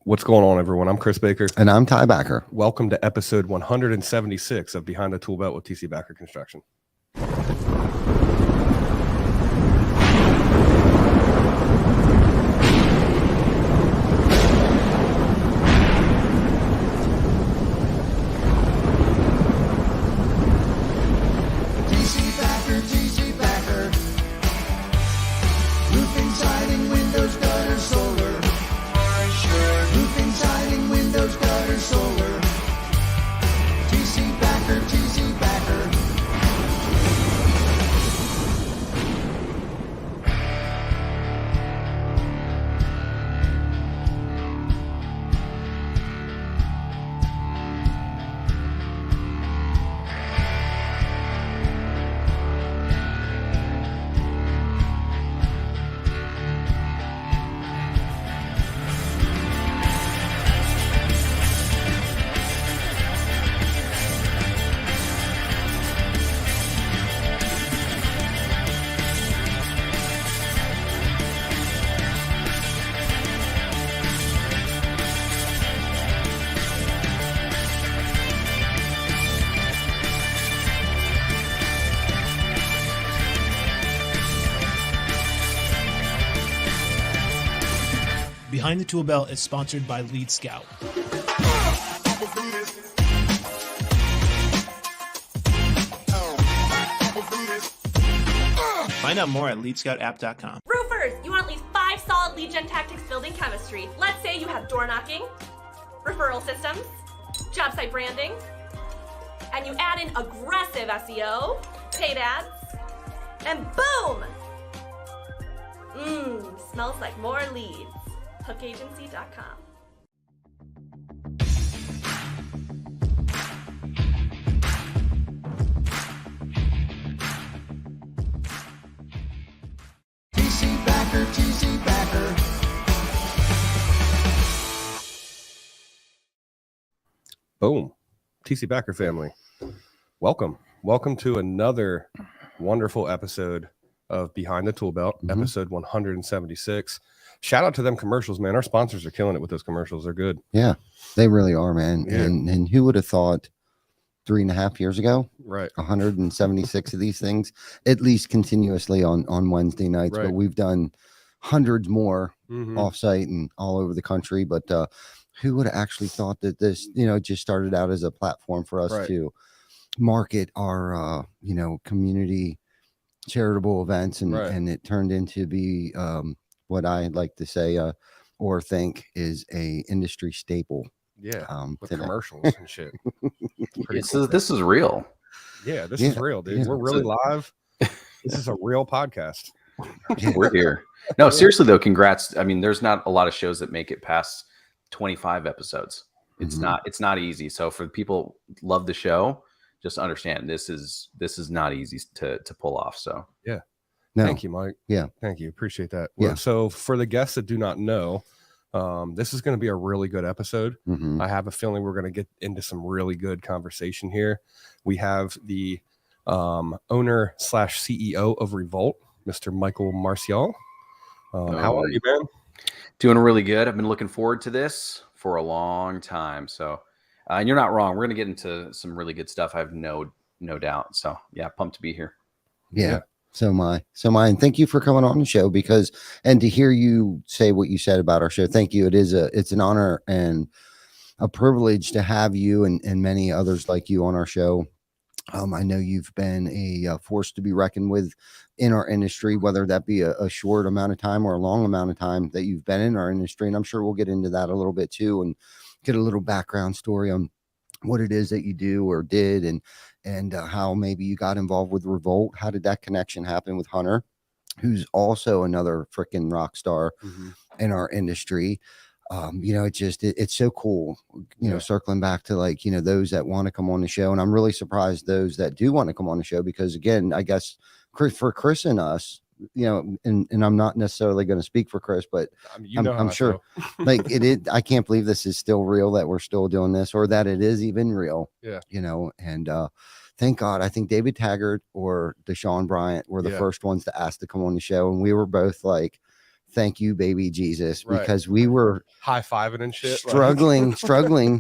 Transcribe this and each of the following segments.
What's going on, everyone? I'm Chris Baker. And I'm Ty Backer. Welcome to episode 176 of Behind the Tool Belt with TC Backer Construction. TC Backer. Roofing, siding, windows, gutter, solar. Roofing, siding, windows, gutter, solar. TC Backer, TC Backer. Behind the Tool Belt is sponsored by Lead Scout. Find out more at leadscoutapp.com. Roofers, you want at least 5 solid lead gen tactics building chemistry. Let's say you have door knocking, referral systems, job site branding, and you add in aggressive SEO, paid ads, and boom! Smells like more leads. hookagency.com. TC Backer, TC Backer. Boom. TC Backer family. Welcome to another wonderful episode of Behind the Tool Belt, episode 176. Shout out to them commercials, man. Our sponsors are killing it with those commercials. They're good. Yeah, they really are, man. Yeah. And who would have thought 3.5 years ago, Right. 176 of these things, at least continuously on Wednesday nights. Right. But we've done hundreds more Mhm. offsite and all over the country. But who would have actually thought that this, just started out as a platform for us Right. to market our, community charitable events, and Right. and it turned into be what I like to say or think is a industry staple. Yeah. With Today. commercials and shit. Pretty This cool is this is real. Yeah, this is real, dude. Yeah. We're really live. This is a real podcast. We're here. No, seriously though, congrats. I mean, there's not a lot of shows that make it past 25 episodes. It's Mhm. it's not easy. So for people who love the show, just understand this is not easy to pull off. So No. Thank you, Mike. Yeah. Thank you. Appreciate that. Yeah. Well, so for the guests that do not know, this is going to be a really good episode. Mhm. I have a feeling we're going to get into some really good conversation here. We have the owner / CEO of Revolt, Mr. Michael Marcial. How are you, man? doing really good. I've been looking forward to this for a long time. So and you're not wrong. We're gonna get into some really good stuff. I have no doubt. So yeah, pumped to be here. Yeah. So am I. And thank you for coming on the show and to hear you say what you said about our show. Thank you. It's an honor and a privilege to have you and many others like you on our show. I know you've been a force to be reckoned with in our industry, whether that be a short amount of time or a long amount of time that you've been in our industry. And I'm sure we'll get into that a little bit too, and get a little background story on what it is that you do or did, and how maybe you got involved with Revolt. How did that connection happen with Hunter, who's also another freaking rock star in our industry? It's so cool, circling back to those that want to come on the show. And I'm really surprised those that do want to come on the show, because again, I guess for Chris and us, and I'm not necessarily going to speak for Chris, but I'm sure I can't believe this is still real, that we're still doing this, or that it is even real. Yeah. And thank God, I think David Taggart or Deshaun Bryant were the first ones to ask to come on the show. And we were both thank you, baby Jesus, Right. because we were high-fiving and shit. struggling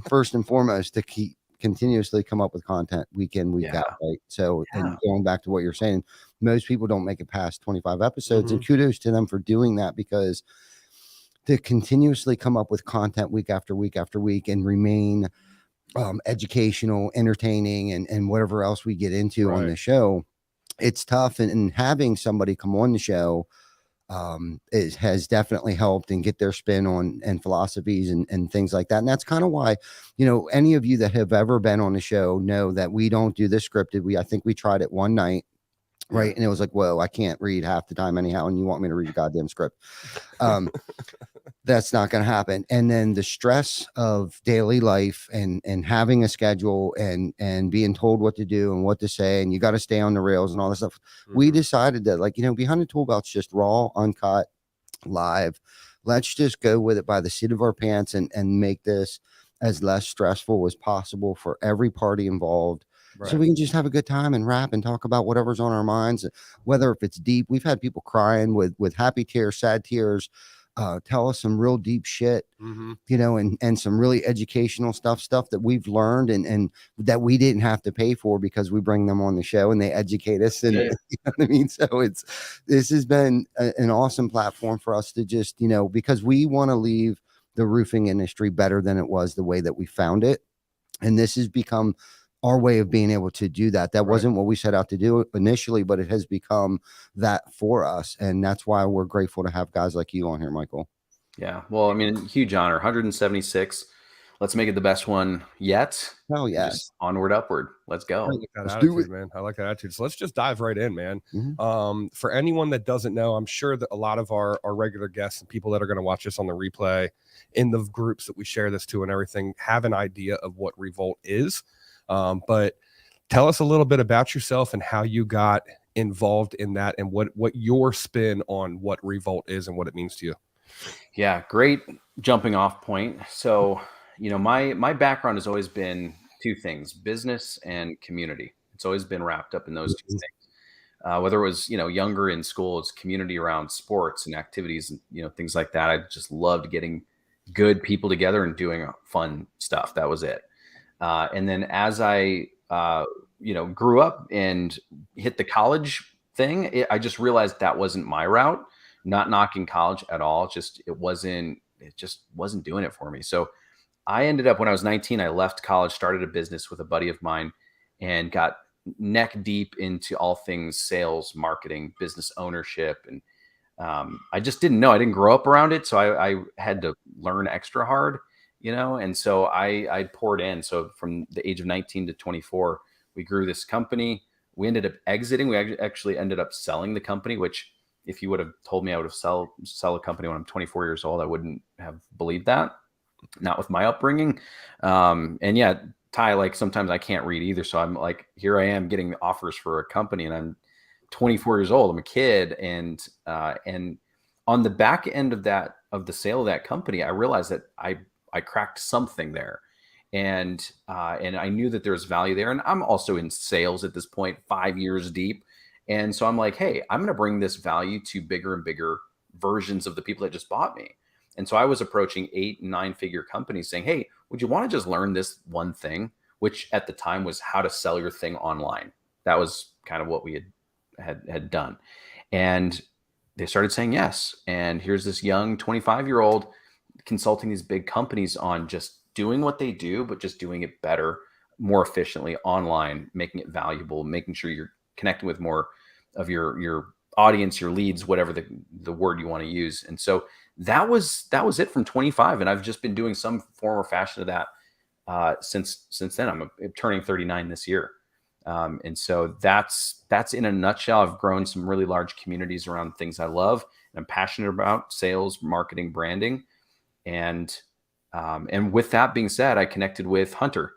first and foremost to keep continuously come up with content week in, week Yeah. out. Right. So, Yeah. and going back to what you're saying, most people don't make it past 25 episodes, Mm-hmm. and kudos to them for doing that, because to continuously come up with content week after week after week and remain educational, entertaining, and whatever else we get into on Right. the show, it's tough. And having somebody come on the show has definitely helped and get their spin on and philosophies and things like that. And that's kind of why, any of you that have ever been on the show know that we don't do this scripted. I think we tried it one night. Right. Yeah. And it was like, whoa, I can't read half the time anyhow. And you want me to read a goddamn script. That's not going to happen. And then the stress of daily life and having a schedule and being told what to do and what to say, and you got to stay on the rails and all this stuff. We Mhm. decided that, like, Behind the Tool Belt's just raw, uncut, live. Let's just go with it by the seat of our pants and make this as less stressful as possible for every party involved. Right. So we can just have a good time and rap and talk about whatever's on our minds, whether if it's deep. We've had people crying with happy tears, sad tears, tell us some real deep shit, Mhm. and some really educational stuff that we've learned and that we didn't have to pay for, because we bring them on the show and they educate us. And Yeah. you know what I mean? So this has been an awesome platform for us to just, because we want to leave the roofing industry better than it was the way that we found it. And this has become our way of being able to do that. That Right. wasn't what we set out to do initially, but it has become that for us. And that's why we're grateful to have guys like you on here, Michael. Yeah. Well, I mean, huge honor. 176. Let's make it the best one yet. Hell yes. Just onward, upward. Let's go. I like that Let's do attitude, it. man. I like that attitude. So let's just dive right in, man. Mhm. For anyone that doesn't know, I'm sure that a lot of our regular guests and people that are going to watch this on the replay in the groups that we share this to and everything have an idea of what Revolt is. But tell us a little bit about yourself and how you got involved in that and what your spin on what Revolt is and what it means to you. Yeah, great jumping off point. So, my background has always been two things: business and community. It's always been wrapped up in those two things. Whether it was, younger in school, it's community around sports and activities and, things like that. I just loved getting good people together and doing fun stuff. That was it. And then as I, grew up and hit the college thing, I just realized that wasn't my route. Not knocking college at all. It just wasn't doing it for me. So I ended up, when I was 19, I left college, started a business with a buddy of mine, and got neck deep into all things sales, marketing, business ownership. And I just didn't know. I didn't grow up around it. So I had to learn extra hard, and so I poured in. So from the age of 19 to 24, we grew this company. We ended up exiting. We actually ended up selling the company, which, if you would have told me I would have sell a company when I'm 24 years old, I wouldn't have believed that. Not with my upbringing. And yeah, Ty, like, sometimes I can't read either. So I'm like, here I am getting offers for a company and I'm 24 years old. I'm a kid. And on the back end of the sale of that company, I realized that I cracked something there. And I knew that there's value there. And I'm also in sales at this point, 5 years deep. And so I'm like, hey, I'm going to bring this value to bigger and bigger versions of the people that just bought me. And so I was approaching 8 and 9 figure companies saying, hey, would you want to just learn this one thing, which at the time was how to sell your thing online. That was kind of what we had done. And they started saying yes. And here's this young 25-year-old consulting these big companies on just doing what they do, but just doing it better, more efficiently online, making it valuable, making sure you're connecting with more of your audience, your leads, whatever the word you want to use. And so that was it from 25. And I've just been doing some form or fashion of that since then. I'm turning 39 this year. And so that's in a nutshell. I've grown some really large communities around things I love and I'm passionate about: sales, marketing, branding. And with that being said, I connected with Hunter,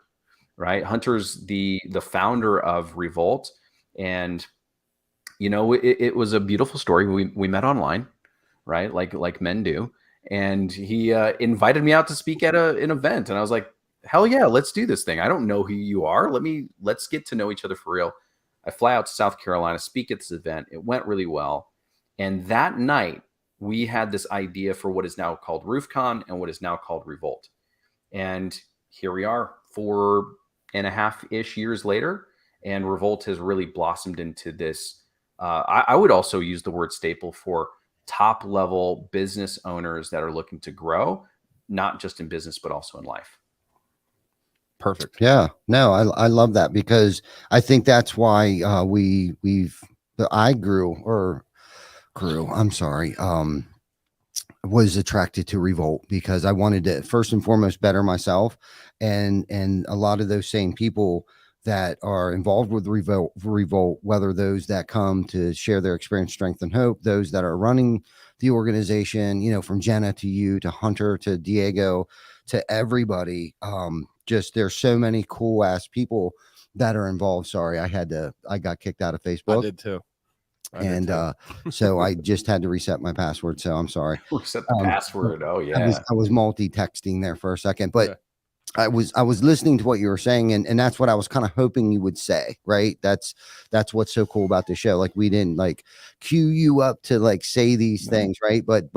right? Hunter's the founder of Revolt. And, it was a beautiful story. We met online, right? Like men do. And he invited me out to speak at an event. And I was like, hell yeah, let's do this thing. I don't know who you are. Let's get to know each other for real. I fly out to South Carolina, speak at this event. It went really well. And that night, we had this idea for what is now called RoofCon and what is now called Revolt. And here we are 4.5-ish years later, and Revolt has really blossomed into this. I would also use the word staple for top level business owners that are looking to grow, not just in business, but also in life. Perfect. Yeah, no, I love that, because I think that's why I grew. I'm sorry. Was attracted to Revolt, because I wanted to first and foremost better myself, and a lot of those same people that are involved with Revolt, whether those that come to share their experience, strength, and hope, those that are running the organization, you know, from Jenna to you to Hunter to Diego to everybody. Just there's so many cool ass people that are involved. Sorry, I got kicked out of Facebook. I did too. So I just had to reset my password. So I'm sorry. Reset the password. Oh yeah. I was multi-texting there for a second, but Yeah. I was listening to what you were saying, and that's what I was kind of hoping you would say, right? That's what's so cool about the show. Like, we didn't like cue you up to like say these things, right? But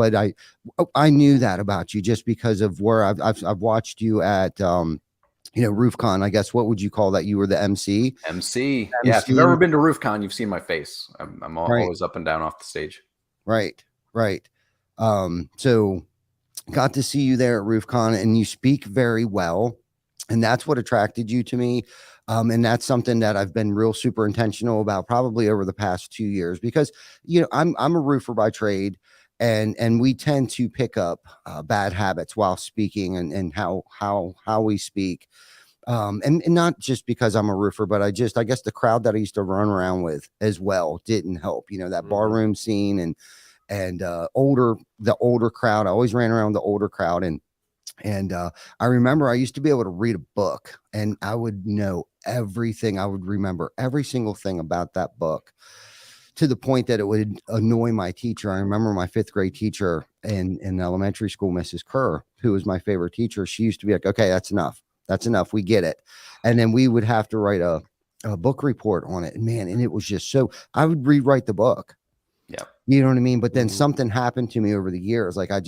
I knew that about you just because of where I've watched you at RoofCon. I guess, what would you call that? You were the MC. MC. Yeah. If you've ever been to RoofCon, you've seen my face. I'm always up and down off the stage. Right. So got to see you there at RoofCon, and you speak very well, and that's what attracted you to me. And that's something that I've been real super intentional about probably over the past 2 years, because, you know, I'm a roofer by trade, and we tend to pick up bad habits while speaking, and how we speak. And not just because I'm a roofer, but I guess the crowd that I used to run around with as well didn't help, you know, that barroom scene, and the older crowd. I always ran around the older crowd. And I remember I used to be able to read a book, and I would know everything. I would remember every single thing about that book, to the point that it would annoy my teacher. I remember my 5th grade teacher in elementary school, Mrs. Kerr, who was my favorite teacher. She used to be like, okay, that's enough. We get it. And then we would have to write a book report on it. And man, and it was just so, I would rewrite the book. Yeah. You know what I mean? But then something happened to me over the years. Like, I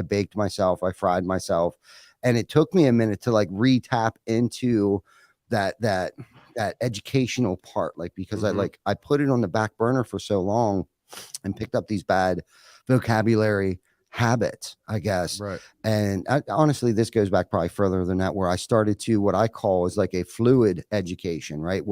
baked myself, I fried myself, and it took me a minute to like re-tap into that educational part. Like, because I put it on the back burner for so long, and picked up these bad vocabulary habits, I guess. Right. And honestly, this goes back probably further than that, where I started to, what I call is like a fluid education, right?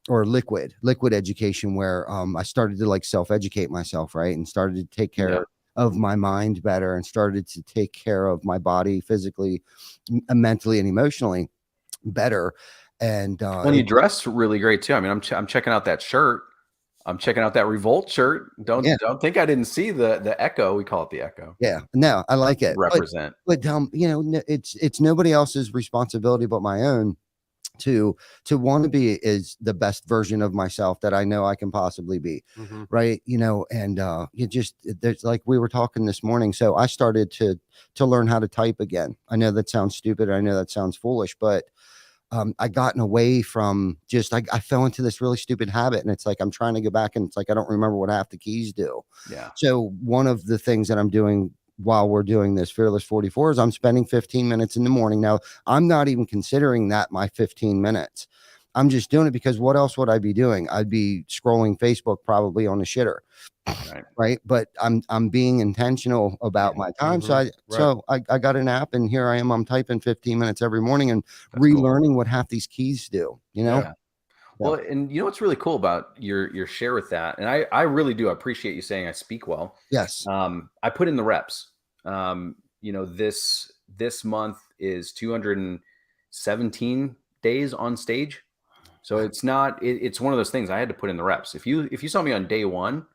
Or liquid education, where I started to like self-educate myself, right? And started to take care of my mind better, and started to take care of my body physically, mentally, and emotionally better. And when you dress really great too. I mean, I'm checking out that shirt. I'm checking out that Revolt shirt. Don't think I didn't see the Echo. We call it the Echo. Yeah, no, I like it. Represent. But you know, it's nobody else's responsibility but my own to want to be is the best version of myself that I know I can possibly be. Right. You know, and there's, like we were talking this morning. So I started to learn how to type again. I know that sounds stupid. I know that sounds foolish, but I gotten away from just, I fell into this really stupid habit, and it's like, I'm trying to go back, and it's like, I don't remember what half the keys do. Yeah. So one of the things that I'm doing while we're doing this Fearless 44 is I'm spending 15 minutes in the morning. Now, I'm not even considering that my 15 minutes. I'm just doing it because what else would I be doing? I'd be scrolling Facebook, probably on the shitter. Right. But I'm being intentional about my time. So I got an app, and here I am. I'm typing 15 minutes every morning, and relearning what half these keys do, you know? Yeah. Well, and you know what's really cool about your share with that, and I really do appreciate you saying I speak well. Yes. I put in the reps. You know, this month is 217 days on stage. So it's one of those things I had to put in the reps. If you saw me on day one,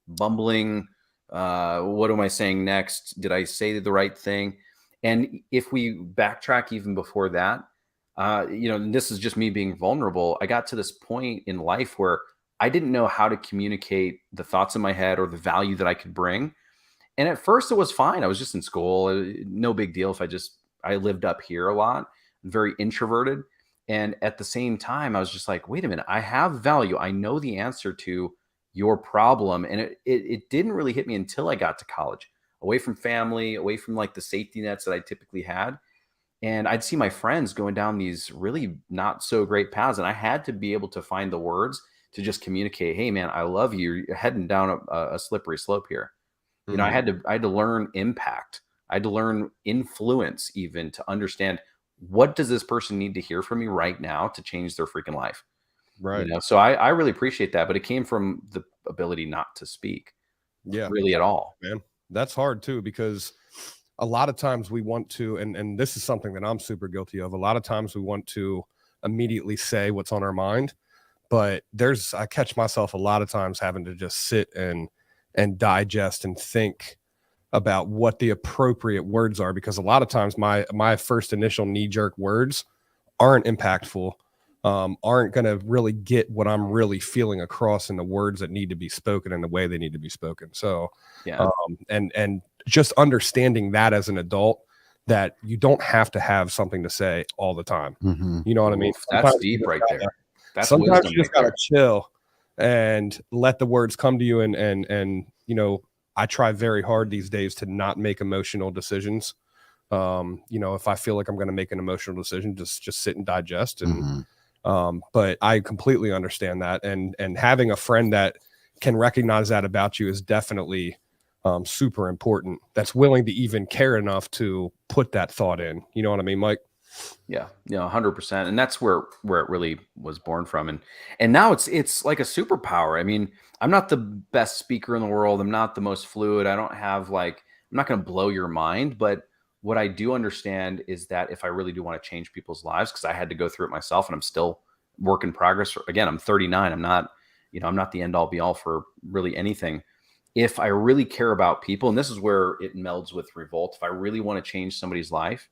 bumbling, what am I saying next? Did I say the right thing? And if we backtrack even before that, you know, and this is just me being vulnerable. I got to this point in life where I didn't know how to communicate the thoughts in my head or the value that I could bring. And at first it was fine. I was just in school. No big deal if I lived up here a lot, very introverted. And at the same time, I was just like, wait a minute, I have value. I know the answer to your problem. And it didn't really hit me until I got to college, away from family, away from like the safety nets that I typically had. And I'd see my friends going down these really not so great paths. And I had to be able to find the words to just communicate, hey man, I love you. You're heading down a slippery slope here. You know, I had to learn impact. I had to learn influence even to understand, what does this person need to hear from me right now to change their freaking life? Right. You know, so I really appreciate that, but it came from the ability not to speak really at all. Man, that's hard too, because a lot of times we want to, and this is something that I'm super guilty of. A lot of times we want to immediately say what's on our mind, but I catch myself a lot of times having to just sit and digest and think about what the appropriate words are, because a lot of times my first initial knee-jerk words aren't impactful, aren't going to really get what I'm really feeling across in the words that need to be spoken in the way they need to be spoken. So and just understanding that as an adult, that you don't have to have something to say all the time. You know what I mean? That's deep right there. Sometimes you just gotta chill and let the words come to you, and you know, I try very hard these days to not make emotional decisions. You know, if I feel like I'm going to make an emotional decision, just sit and digest. And but I completely understand that, and having a friend that can recognize that about you is definitely super important. That's willing to even care enough to put that thought in. You know what I mean, Mike? Yeah, 100%. And that's where it really was born from. And now it's like a superpower. I mean, I'm not the best speaker in the world. I'm not the most fluid. I don't have I'm not going to blow your mind, but what I do understand is that if I really do want to change people's lives, because I had to go through it myself, and I'm still work in progress. Again, I'm 39. I'm not the end all be all for really anything. If I really care about people, and this is where it melds with Revolt, if I really want to change somebody's life,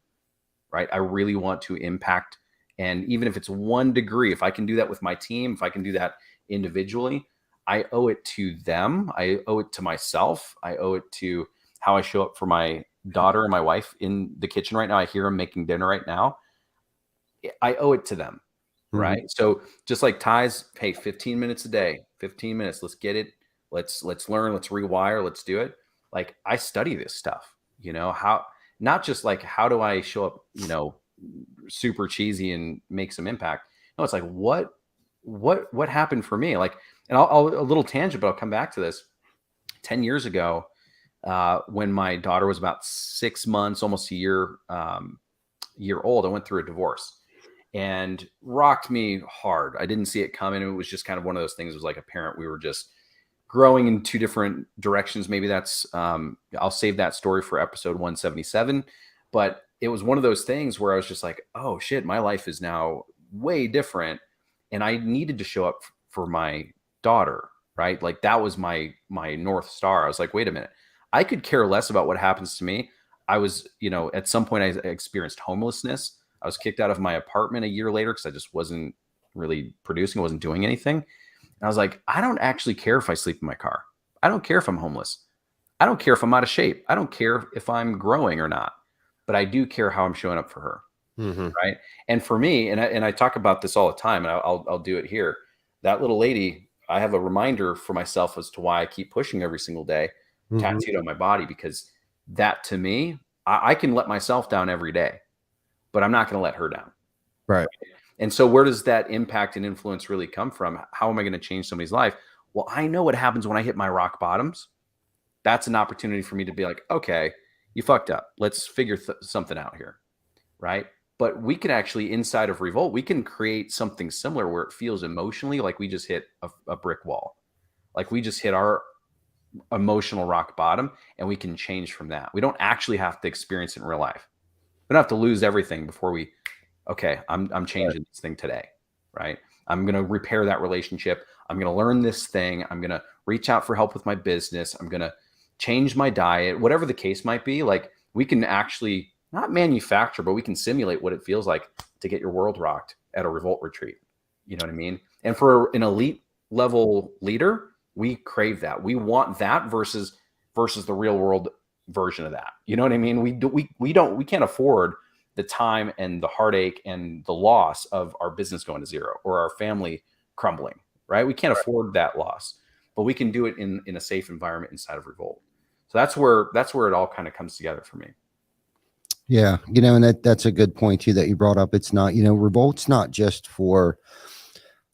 right? I really want to impact. And even if it's 1 degree, if I can do that with my team, if I can do that individually, I owe it to them. I owe it to myself. I owe it to how I show up for my daughter and my wife in the kitchen right now. I hear them making dinner right now. I owe it to them. Right. So just like Ty's, hey, 15 minutes a day, 15 minutes, let's get it. Let's learn, let's rewire, let's do it. Like, I study this stuff, not just like, how do I show up, super cheesy and make some impact? No, it's like, what happened for me? Like, and I'll a little tangent, but I'll come back to this. 10 years ago, when my daughter was about 6 months, almost a year old, I went through a divorce, and rocked me hard. I didn't see it coming. It was just kind of one of those things. It was like a parent. We were just growing in 2 different directions. Maybe that's, I'll save that story for episode 177. But it was one of those things where I was just like, oh shit, my life is now way different. And I needed to show up for my daughter, right? Like, that was my North Star. I was like, wait a minute, I could care less about what happens to me. I was, at some point I experienced homelessness. I was kicked out of my apartment a year later because I just wasn't really producing, wasn't doing anything. And I was like, I don't actually care if I sleep in my car. I don't care if I'm homeless. I don't care if I'm out of shape. I don't care if I'm growing or not. But I do care how I'm showing up for her. Right. And for me, and I talk about this all the time, and I'll do it here. That little lady, I have a reminder for myself as to why I keep pushing every single day, tattooed on my body, because that, to me, I can let myself down every day, but I'm not going to let her down. Right. And so where does that impact and influence really come from? How am I going to change somebody's life? Well, I know what happens when I hit my rock bottoms. That's an opportunity for me to be like, okay, you fucked up. Let's figure something out here. Right. But we can actually, inside of Revolt, we can create something similar where it feels emotionally like we just hit a brick wall. Like, we just hit our emotional rock bottom, and we can change from that. We don't actually have to experience it in real life. We don't have to lose everything before I'm changing this thing today, right? I'm going to repair that relationship. I'm going to learn this thing. I'm going to reach out for help with my business. I'm going to change my diet, whatever the case might be. Like, we can actually not manufacture, but we can simulate what it feels like to get your world rocked at a Revolt retreat. You know what I mean? And for an elite level leader, we crave that. We want that versus the real world version of that. You know what I mean? We can't afford the time and the heartache and the loss of our business going to zero or our family crumbling, right? We can't afford that loss. but we can do it in a safe environment inside of Revolt. So that's where it all kind of comes together for me. Yeah, and that's a good point too that you brought up. It's not, Revolt's not just for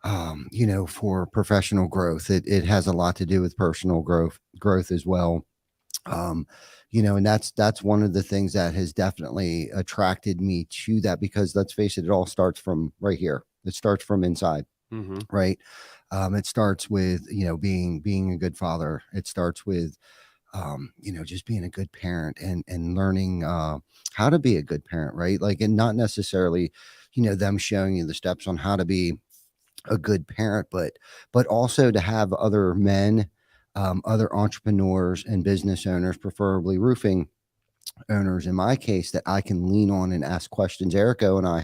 for professional growth. It has a lot to do with personal growth as well. And that's one of the things that has definitely attracted me to that, because let's face it all starts from right here. It starts from inside, right? It starts with, being a good father. It starts with, just being a good parent and learning how to be a good parent, right? Like, and not necessarily, them showing you the steps on how to be a good parent, but also to have other men, other entrepreneurs and business owners, preferably roofing owners in my case, that I can lean on and ask questions. Erico and I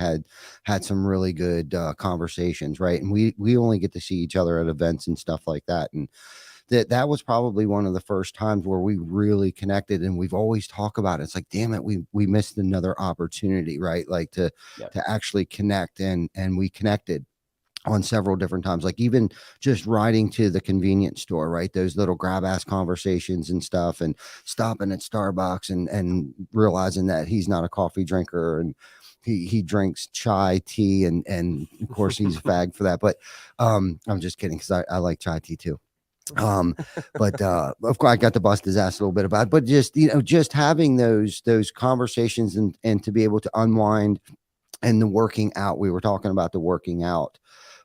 had some really good conversations, right? And we only get to see each other at events and stuff like that. And that was probably one of the first times where we really connected, and we've always talked about it. It's like, damn it, we missed another opportunity, right? Like to actually connect, and we connected on several different times, like even just riding to the convenience store, right? Those little grab ass conversations and stuff, and stopping at Starbucks and realizing that he's not a coffee drinker, and he drinks chai tea, and of course he's a fag for that. But I'm just kidding, because I like chai tea too. But of course I got to bust his ass a little bit about it, but just having those conversations, and to be able to unwind, and the working out. We were talking about the working out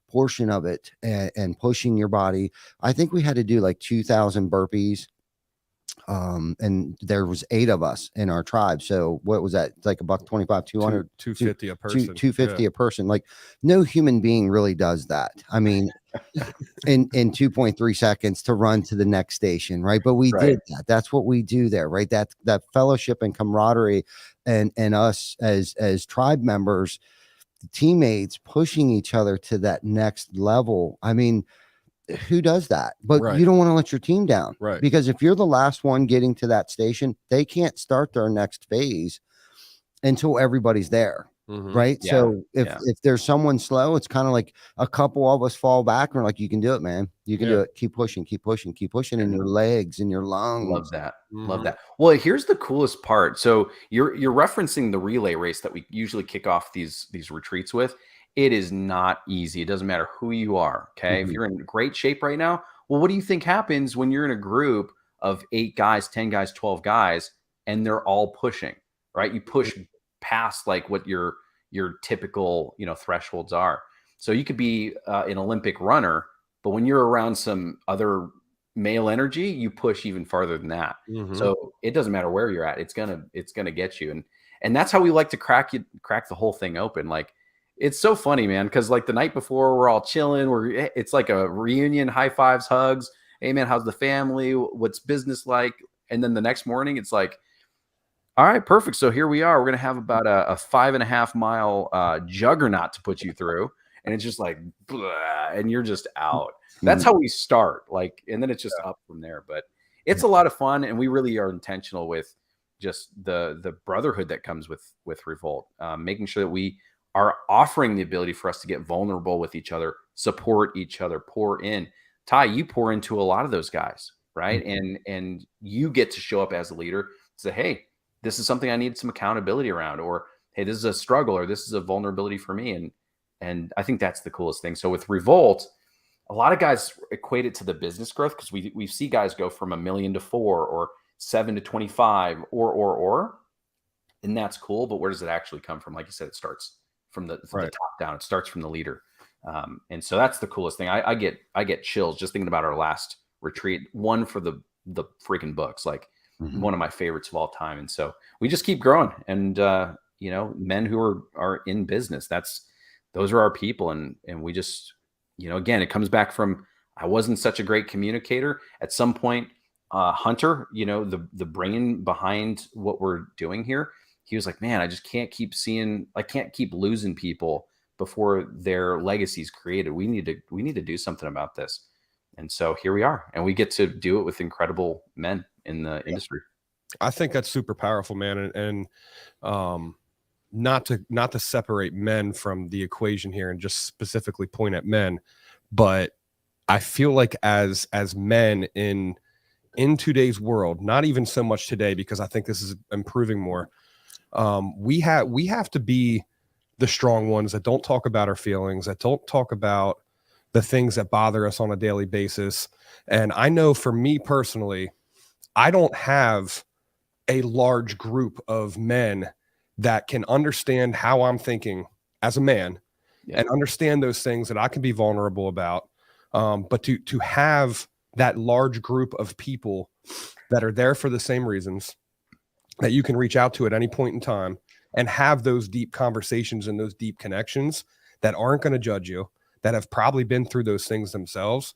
portion of it, and pushing your body. I think we had to do like 2,000 burpees. And there was 8 of us in our tribe. So what was that? It's like $125, 200, 250 a person, 250 a person. Like, no human being really does that. I mean, in 2.3 seconds to run to the next station, right? But we did that. That's what we do there, right? That fellowship and camaraderie, and us as tribe members, teammates, pushing each other to that next level. I mean, who does that? But you don't want to let your team down, right? Because if you're the last one getting to that station, they can't start their next phase until everybody's there. Right. Yeah. So if there's someone slow, it's kind of like a couple of us fall back, and we're like, you can do it, man. You can do it. Keep pushing in your legs and your lungs. Love that. Love that. Well, here's the coolest part. So you're referencing the relay race that we usually kick off these retreats with. It is not easy. It doesn't matter who you are. Okay. If you're in great shape right now, well, what do you think happens when you're in a group of 8 guys, 10 guys, 12 guys, and they're all pushing, right? You push past like what your typical, thresholds are. So you could be an Olympic runner, but when you're around some other male energy, you push even farther than that. So it doesn't matter where you're at. It's gonna get you. And that's how we like to crack the whole thing open. Like, it's so funny, man, because like the night before, we're all chilling. It's like a reunion, high fives, hugs. Hey, man, how's the family? What's business like? And then the next morning, it's like, all right, perfect. So here we are. We're going to have about a 5.5 mile juggernaut to put you through. And it's just like, blah, and you're just out. That's how we start. Like, and then it's just up from there. But it's a lot of fun. And we really are intentional with just the brotherhood that comes with Revolt, making sure that we are offering the ability for us to get vulnerable with each other, support each other, pour in. Ty, you pour into a lot of those guys, right? And you get to show up as a leader, say, hey, this is something I need some accountability around, or, hey, this is a struggle, or this is a vulnerability for me. And I think that's the coolest thing. So with Revolt, a lot of guys equate it to the business growth, because we see guys go from $1 million to 4 or 7 to 25 or, and that's cool. But where does it actually come from? Like you said, it starts from the top down. It starts from the leader. And so that's the coolest thing. I get chills just thinking about our last retreat, one for the freaking books, like one of my favorites of all time. And so we just keep growing, and men who are in business, those are our people. And we just, again, it comes back from, I wasn't such a great communicator at some point. Hunter, the brain behind what we're doing here, he was like, man, I just can't keep losing people before their legacy's created. We need to do something about this. And so here we are, and we get to do it with incredible men in the industry. I think that's super powerful, man. And not to separate men from the equation here and just specifically point at men, but I feel like as men in today's world, not even so much today, because I think this is improving more. We have to be the strong ones that don't talk about our feelings, that don't talk about the things that bother us on a daily basis. And I know for me personally, I don't have a large group of men that can understand how I'm thinking as a man and understand those things that I can be vulnerable about. But to have that large group of people that are there for the same reasons, that you can reach out to at any point in time and have those deep conversations and those deep connections that aren't going to judge you, that have probably been through those things themselves.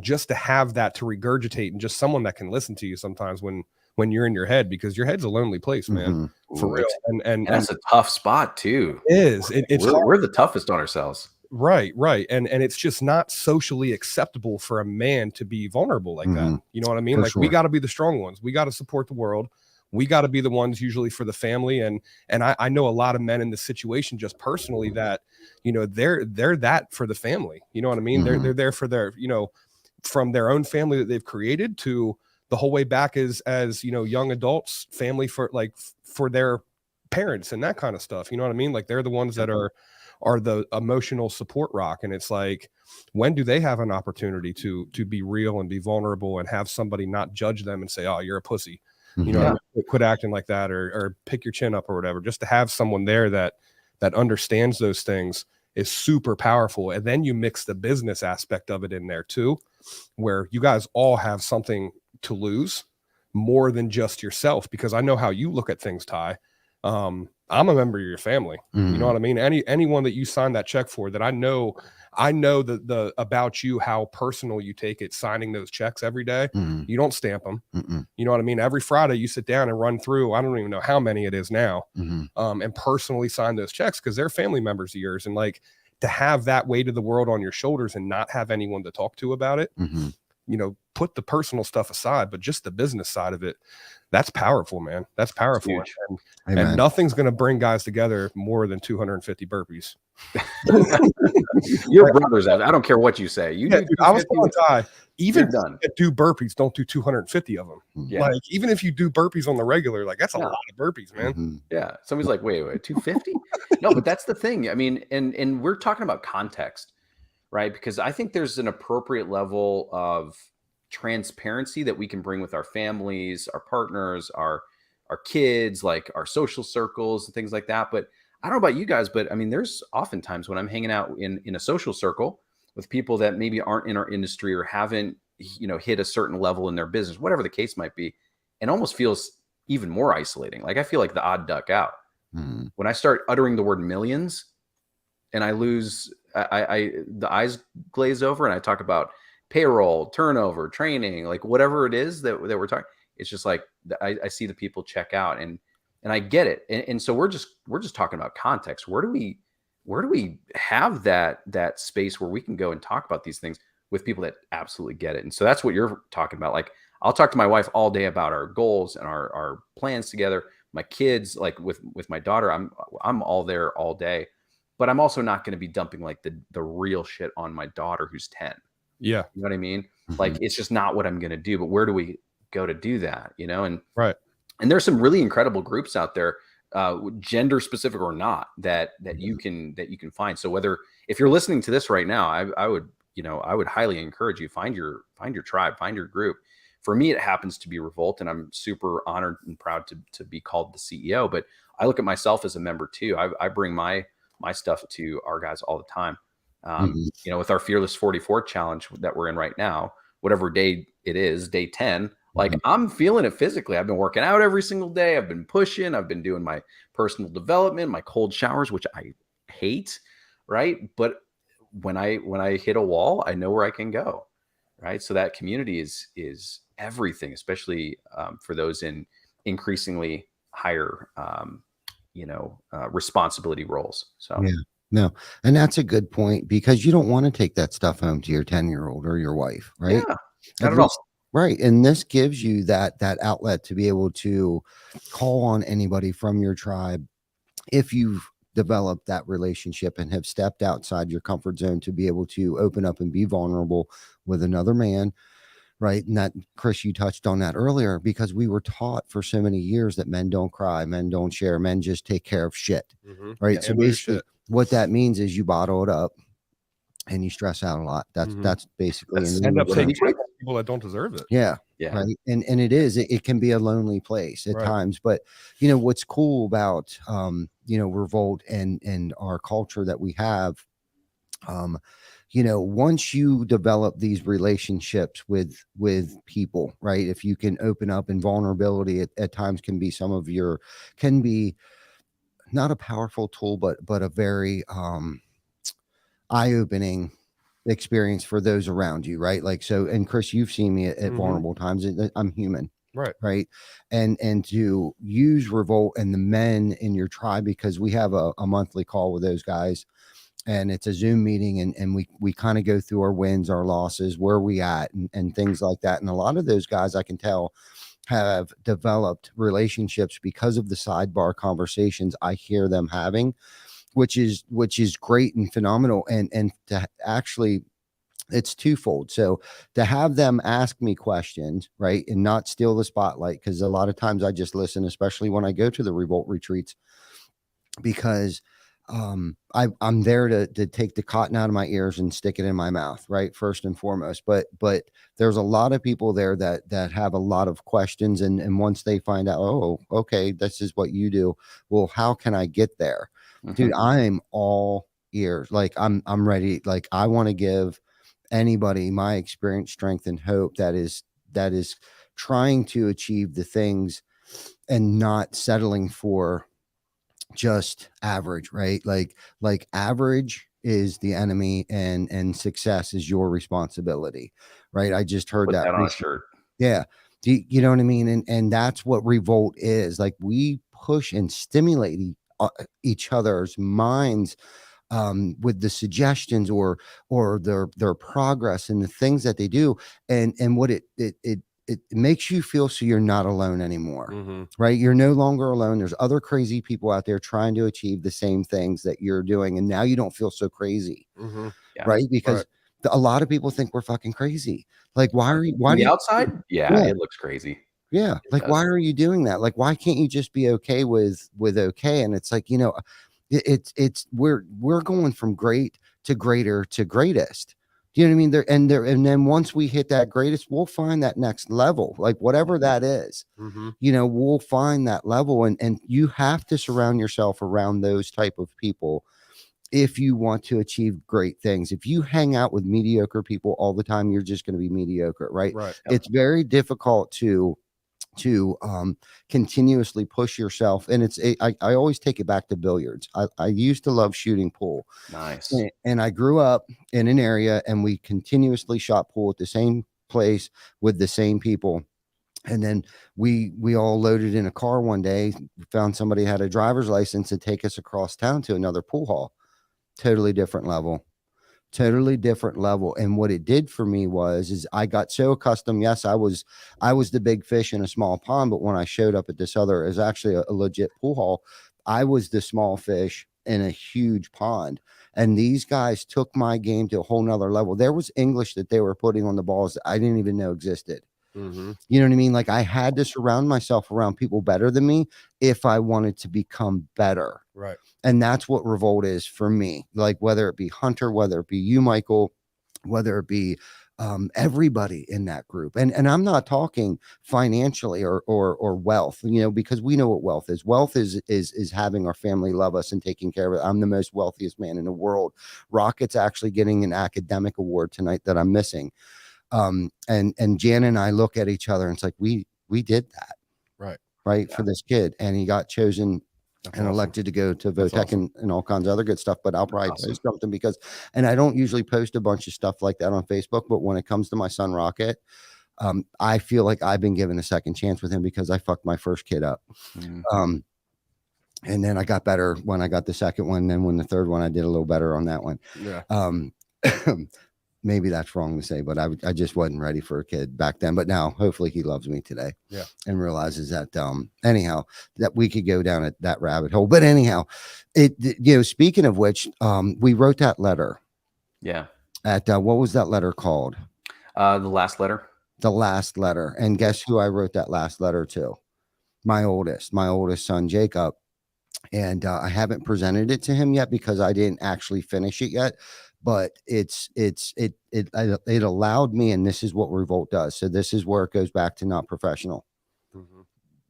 Just to have that to regurgitate, and just someone that can listen to you sometimes when you're in your head, because your head's a lonely place, man. For real. And that's a tough spot too. We're the toughest on ourselves. Right. And it's just not socially acceptable for a man to be vulnerable like that. You know what I mean? For Like, sure. we got to be the strong ones. We got to support the world. We got to be the ones usually for the family. And I know a lot of men in this situation, just personally, that, you know, they're that for the family. You know what I mean? They're there for their, you know, from their own family that they've created to the whole way back as, you know, young adults, family for their parents and that kind of stuff. You know what I mean? Like, they're the ones that are the emotional support rock. And it's like, when do they have an opportunity to be real and be vulnerable and have somebody not judge them and say, oh, you're a pussy, you know, what I mean? Quit acting like that, or pick your chin up or whatever. Just to have someone there that understands those things is super powerful. And then you mix the business aspect of it in there too, where you guys all have something to lose more than just yourself, because I know how you look at things, Ty. I'm a member of your family. You know what I mean? Anyone that you sign that check for, that I know the about you, how personal you take it, signing those checks every day. You don't stamp them. You know what I mean? Every Friday you sit down and run through, I don't even know how many it is now, and personally sign those checks, because they're family members of yours. And like, to have that weight of the world on your shoulders and not have anyone to talk to about it, you know, put the personal stuff aside, but just the business side of it, that's powerful, man. That's powerful. And nothing's going to bring guys together more than 250 burpees. Your brothers, I don't care what you say. I was telling Ty, even done. Do burpees, don't do 250 of them. Like, even if you do burpees on the regular, like, that's a lot of burpees, man. Yeah. Somebody's like, wait, 250? No, but that's the thing. I mean, and we're talking about context, right? Because I think there's an appropriate level of transparency that we can bring with our families, our partners, our kids, like our social circles and things like that. But I don't know about you guys, but I mean, there's oftentimes when I'm hanging out in a social circle with people that maybe aren't in our industry or haven't, you know, hit a certain level in their business, whatever the case might be, it almost feels even more isolating. Like, I feel like the odd duck out. When I start uttering the word millions and I lose, the eyes glaze over and I talk about payroll, turnover, training, like whatever it is that we're talking, it's just like, I see the people check out, and I get it. And so we're just talking about context. Where do we have that space where we can go and talk about these things with people that absolutely get it? And so that's what you're talking about. Like, I'll talk to my wife all day about our goals and our plans together. My kids, like with my daughter, I'm all there all day, but I'm also not going to be dumping like the real shit on my daughter who's 10. Yeah. You know what I mean? Like, it's just not what I'm going to do. But where do we go to do that? You know, and there's some really incredible groups out there, gender specific or not, that you can find. So if you're listening to this right now, I would highly encourage you, find your tribe, find your group. For me, it happens to be Revolt, and I'm super honored and proud to be called the CEO. But I look at myself as a member too. I bring my stuff to our guys all the time. You know, with our Fearless 44 challenge that we're in right now, whatever day it is, day 10, like, I'm feeling it physically. I've been working out every single day. I've been pushing. I've been doing my personal development, my cold showers, which I hate. Right. But when I hit a wall, I know where I can go. Right. So that community is everything, especially for those in increasingly higher, responsibility roles. So, yeah. No, and that's a good point, because you don't want to take that stuff home to your 10-year-old or your wife, right? Yeah, not at all. Right. And this gives you that outlet to be able to call on anybody from your tribe if you've developed that relationship and have stepped outside your comfort zone to be able to open up and be vulnerable with another man, right? And that, Chris, you touched on that earlier, because we were taught for so many years that men don't cry, men don't share, men just take care of shit, right? So Handle your basically shit. what that means is you bottle it up and you stress out a lot. That's basically That's- in End up the taking nutshell. care of people that don't deserve it. Yeah. Yeah. Right. And it can be a lonely place at Right. times. But what's cool about Revolt and our culture that we have, once you develop these relationships with people, right? If you can open up, and vulnerability at times can be not a powerful tool, but a very eye-opening experience for those around you, right? Like, so, and Chris, you've seen me at vulnerable times. I'm human, right? And to use Revolt and the men in your tribe, because we have a monthly call with those guys, and it's a Zoom meeting, and we kind of go through our wins, our losses, where we at, and things like that. And a lot of those guys, I can tell, have developed relationships because of the sidebar conversations I hear them having, which is great and phenomenal. And to actually, it's twofold. So to have them ask me questions, right, and not steal the spotlight, because a lot of times I just listen, especially when I go to the Revolt retreats, because I'm there to take the cotton out of my ears and stick it in my mouth, right, first and foremost. But there's a lot of people there that have a lot of questions, and once they find out, oh, okay, this is what you do, well, how can I get there? Dude, I'm all ears. Like, I'm ready. Like, I want to give anybody my experience, strength, and hope that is trying to achieve the things and not settling for just average, right? Like average is the enemy, and success is your responsibility, right? I just heard Put that that on a recently. shirt. Yeah. You know what I mean? And that's what Revolt is. Like, we push and stimulate each other's minds with the suggestions or their progress and the things that they do, and what it makes you feel so you're not alone anymore, right? You're no longer alone. There's other crazy people out there trying to achieve the same things that you're doing, and now you don't feel so crazy, right? Because a lot of people think we're fucking crazy. Like, why On do the you outside? Yeah, it looks crazy. Yeah. Like, why are you doing that? Like, why can't you just be okay with okay? And it's like, it's we're going from great to greater to greatest. Do you know what I mean? And then once we hit that greatest, we'll find that next level, like whatever that is. We'll find that level, and you have to surround yourself around those type of people if you want to achieve great things. If you hang out with mediocre people all the time, you're just going to be mediocre, right? It's very difficult to continuously push yourself. And I always take it back to billiards. I used to love shooting pool. Nice. And I grew up in an area, and we continuously shot pool at the same place with the same people. And then we all loaded in a car one day, found somebody had a driver's license to take us across town to another pool hall. Totally different level. And what it did for me is I got so accustomed. Yes, I was the big fish in a small pond, but when I showed up at this other, is actually a legit pool hall, I was the small fish in a huge pond. And these guys took my game to a whole nother level. There was English that they were putting on the balls that I didn't even know existed. You know what I mean? Like, I had to surround myself around people better than me if I wanted to become better. Right. And that's what Revolt is for me. Like, whether it be Hunter, whether it be you, Michael, whether it be everybody in that group. And I'm not talking financially or wealth, because we know what wealth is. Wealth is having our family love us and taking care of it. I'm the most wealthiest man in the world. Rocket's actually getting an academic award tonight that I'm missing. And Jan and I look at each other, and it's like, we did that. Right. For this kid. And he got chosen and elected to go to Votech and all kinds of other good stuff. But I'll probably post something and I don't usually post a bunch of stuff like that on Facebook, but when it comes to my son Rocket, I feel like I've been given a second chance with him because I fucked my first kid up. And then I got better when I got the second one. Then when the third one, I did a little better on that one. maybe that's wrong to say, but I just wasn't ready for a kid back then. But now hopefully he loves me today. Yeah. And realizes that anyhow, that we could go down that rabbit hole. But anyhow, speaking of which, we wrote that letter Yeah. at what was that letter called? The last letter. The last letter. And guess who I wrote that last letter to? My oldest son, Jacob. And I haven't presented it to him yet because I didn't actually finish it yet. But it allowed me, and this is what Revolt does. So this is where it goes back to not professional. Mm-hmm.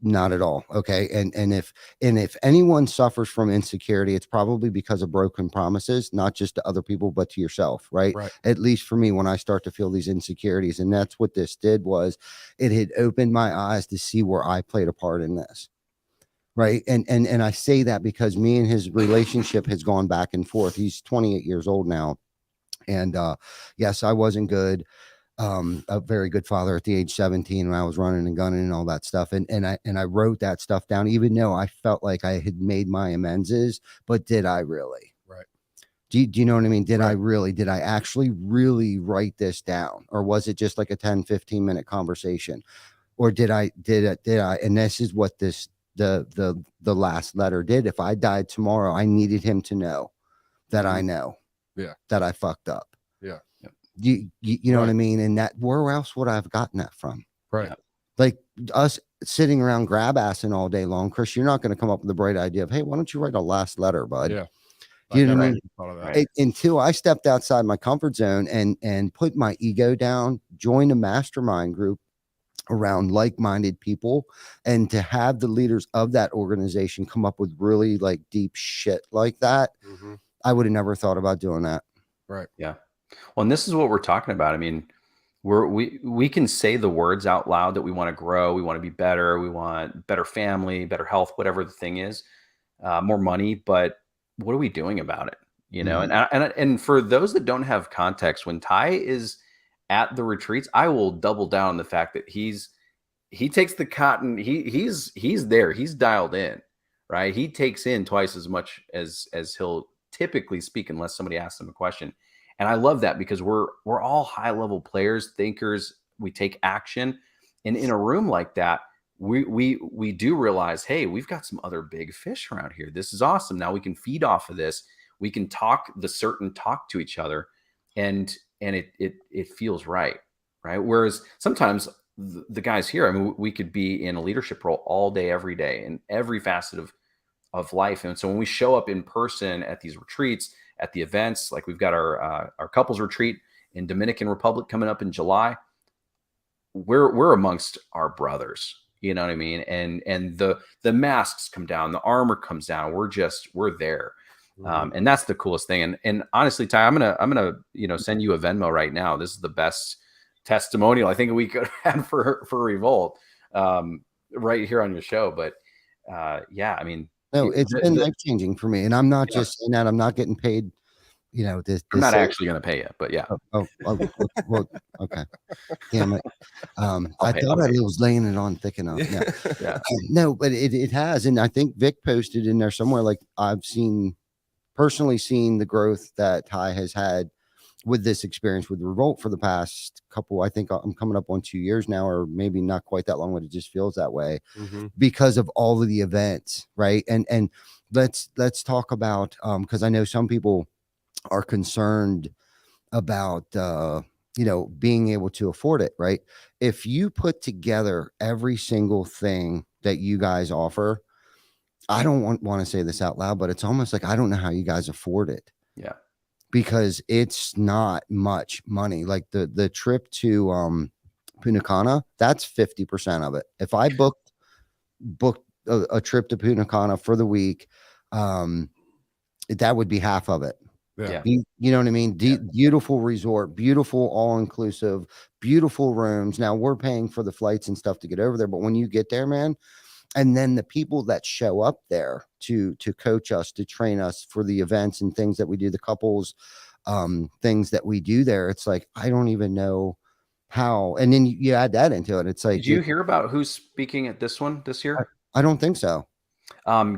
Not at all. Okay. And if anyone suffers from insecurity, it's probably because of broken promises, not just to other people, but to yourself. Right. At least for me, when I start to feel these insecurities, and that's what this did, was it had opened my eyes to see where I played a part in this. Right. And I say that because me and his relationship has gone back and forth. He's 28 years old now. And yes, I wasn't good. A very good father at the age 17 when I was running and gunning and all that stuff. And I wrote that stuff down, even though I felt like I had made my amends, but did I really? Right. Do you know what I mean? Did I actually really write this down? Or was it just like a 10, 15-minute conversation? Or did I, and this is what the last letter did. If I died tomorrow, I needed him to know that I know that I fucked up. Yeah. You know what I mean? And that, where else would I have gotten that from? Right. Like us sitting around grab assing all day long, Chris, you're not going to come up with a bright idea of, hey, why don't you write a last letter, bud? Yeah. You know what I mean? Right. Until I stepped outside my comfort zone and put my ego down, joined a mastermind group around like-minded people, and to have the leaders of that organization come up with really like deep shit like that, I would have never thought about doing that. Right. Yeah. Well, and this is what we're talking about. I mean, we can say the words out loud that we want to grow, we want to be better, we want better family, better health, whatever the thing is, more money, but what are we doing about it? You know, and for those that don't have context, when Ty is at the retreats, I will double down on the fact that he takes the cotton, he's there, he's dialed in, right? He takes in twice as much as he'll typically speak, unless somebody asks him a question. And I love that because we're all high level players, thinkers. We take action, and in a room like that, we do realize, hey, we've got some other big fish around here. This is awesome. Now we can feed off of this. We can talk the certain talk to each other, and it feels right. Whereas sometimes the guys here, I mean, we could be in a leadership role all day, every day, in every facet of life. And so when we show up in person at these retreats, at the events, like we've got our couples retreat in Dominican Republic coming up in July, we're amongst our brothers, you know what I mean? And the masks come down, the armor comes down. We're there. And that's the coolest thing. And honestly, Ty, I'm gonna send you a Venmo right now. This is the best testimonial I think we could have for Revolt, right here on your show. But yeah, I mean, no, it's been life-changing for me. And I'm not just saying that. I'm not getting paid, I'm not actually going to pay you, but yeah. Well, okay. Damn it. I thought I was laying it on thick enough. No, Yeah. No, but it has. And I think Vic posted in there somewhere, like I've personally seen the growth that Ty has had with this experience with Revolt for the past couple, I think I'm coming up on 2 years now, or maybe not quite that long, but it just feels that way because of all of the events. Right. And let's talk about, cause I know some people are concerned about, being able to afford it. Right. If you put together every single thing that you guys offer, I don't want to say this out loud, but it's almost like, I don't know how you guys afford it. Yeah. Because it's not much money. Like the trip to Punta Cana, that's 50% of it. If I booked a trip to Punta Cana for the week, that would be half of it. Yeah. You know what I mean? Beautiful resort, beautiful all-inclusive, beautiful rooms. Now we're paying for the flights and stuff to get over there, but when you get there, man, and then the people that show up there to coach us, to train us for the events and things that we do, the couples, things that we do there, it's like, I don't even know how. And then you add that into it. It's like, did you hear about who's speaking at this one this year? I don't think so.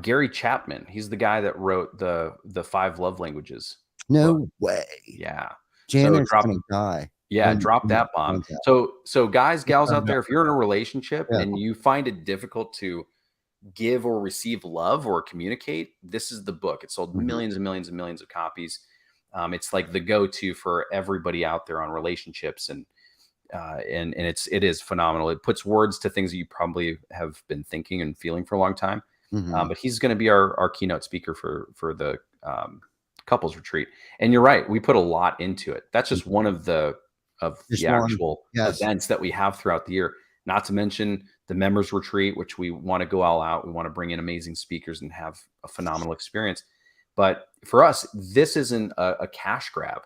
Gary Chapman. He's the guy that wrote the 5 love languages. No way. Yeah. Janice drop, gonna die. drop that bomb. That. So guys, gals out there, if you're in a relationship Yeah. and you find it difficult to give or receive love or communicate, this is the book. It sold millions and millions and millions of copies. It's like the go-to for everybody out there on relationships, and it is phenomenal. It puts words to things that you probably have been thinking and feeling for a long time. But he's going to be our keynote speaker for the couples retreat. And you're right, we put a lot into it. That's just one of the actual events that we have throughout the year. Not to mention the members retreat, which we want to go all out. We want to bring in amazing speakers and have a phenomenal experience. But for us, this isn't a cash grab,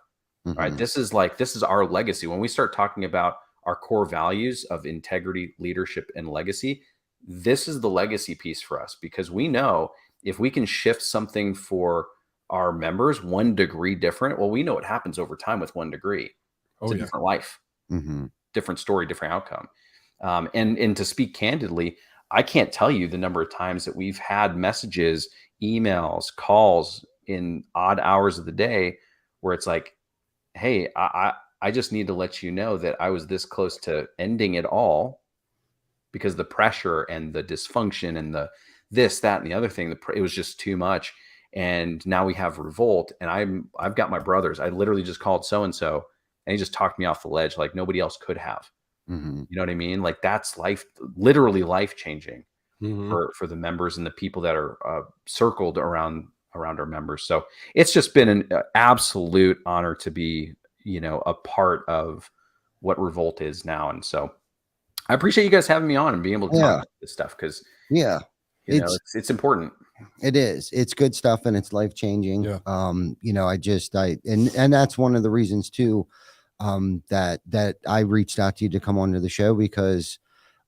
right? This is our legacy. When we start talking about our core values of integrity, leadership, and legacy, this is the legacy piece for us, because we know if we can shift something for our members 1 degree different, well, we know what happens over time with 1 degree. It's a different life, different story, different outcome. And to speak candidly, I can't tell you the number of times that we've had messages, emails, calls in odd hours of the day where it's like, hey, I just need to let you know that I was this close to ending it all because the pressure and the dysfunction and the this, that, and the other thing, it was just too much. And now we have Revolt, and I've got my brothers. I literally just called so-and-so and he just talked me off the ledge like nobody else could have. You know what I mean? Like that's literally life changing for the members and the people that are circled around our members. So it's just been an absolute honor to be, a part of what Revolt is now. And so I appreciate you guys having me on and being able to talk about this stuff, because it's important. It is. It's good stuff, and it's life changing. Yeah. And that's one of the reasons too, that I reached out to you to come onto the show, because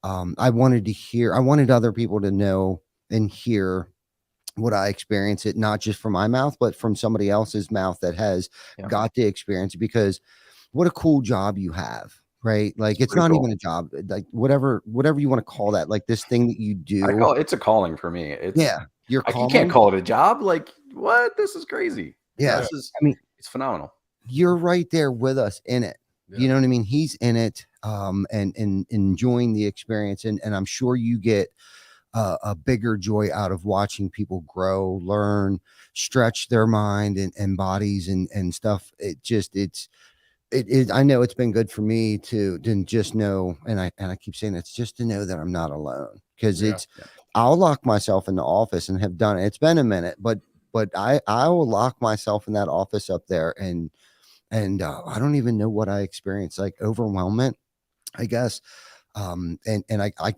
I wanted other people to know and hear what I experience, it not just from my mouth, but from somebody else's mouth that has got to experience it. Because what a cool job you have, right? Like it's not even a job, like whatever you want to call that, like this thing that you do. It's a calling for me. You can't call it a job. Like what? This is crazy. Yeah. It's phenomenal. You're right there with us in it. Yeah. You know what I mean? He's in it, and enjoying the experience. And I'm sure you get a bigger joy out of watching people grow, learn, stretch their mind and bodies and stuff. I know it's been good for me to just know, and I keep saying it's just to know that I'm not alone, because I'll lock myself in the office and have done it. It's been a minute, but I will lock myself in that office up there, and I don't even know what I experience, like overwhelmment, I guess. And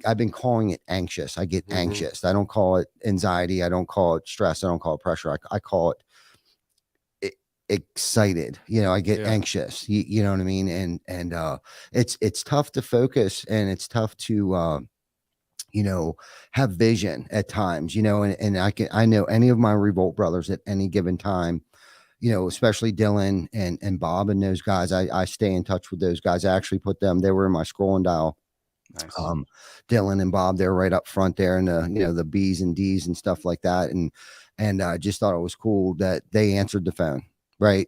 I've been calling it anxious. I get anxious. I don't call it anxiety. I don't call it stress. I don't call it pressure. I call it excited. I get anxious. You know what I mean? And it's tough to focus, and it's tough to have vision at times. And I know any of my Revolt brothers at any given time, especially Dylan and Bob and those guys. I stay in touch with those guys. I actually put them. They were in my scroll and dial. Nice. Dylan and Bob, they're right up front there, and the B's and D's and stuff like that. And I just thought it was cool that they answered the phone. Right.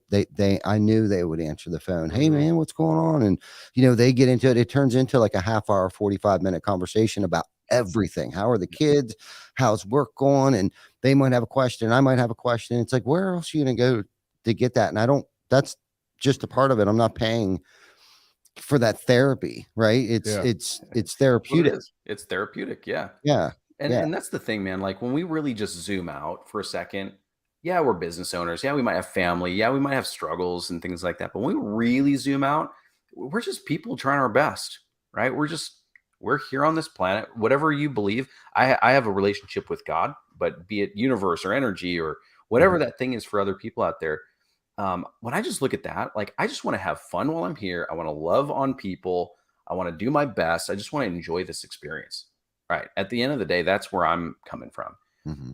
I knew they would answer the phone. Hey man, what's going on? And, they get into it. It turns into like a half hour, 45-minute conversation about everything. How are the kids? How's work going? And they might have a question. I might have a question. It's like, where else are you going to go to get that? And that's just a part of it. I'm not paying for that therapy, right? It's therapeutic. It's therapeutic. Yeah. Yeah. And that's the thing, man. Like when we really just zoom out for a second, yeah, we're business owners. Yeah, we might have family. Yeah, we might have struggles and things like that. But when we really zoom out, we're just people trying our best, right? We're here on this planet. Whatever you believe, I have a relationship with God, but be it universe or energy or whatever that thing is for other people out there. When I just look at that, like I just want to have fun while I'm here. I want to love on people. I want to do my best. I just want to enjoy this experience. Right. At the end of the day, that's where I'm coming from.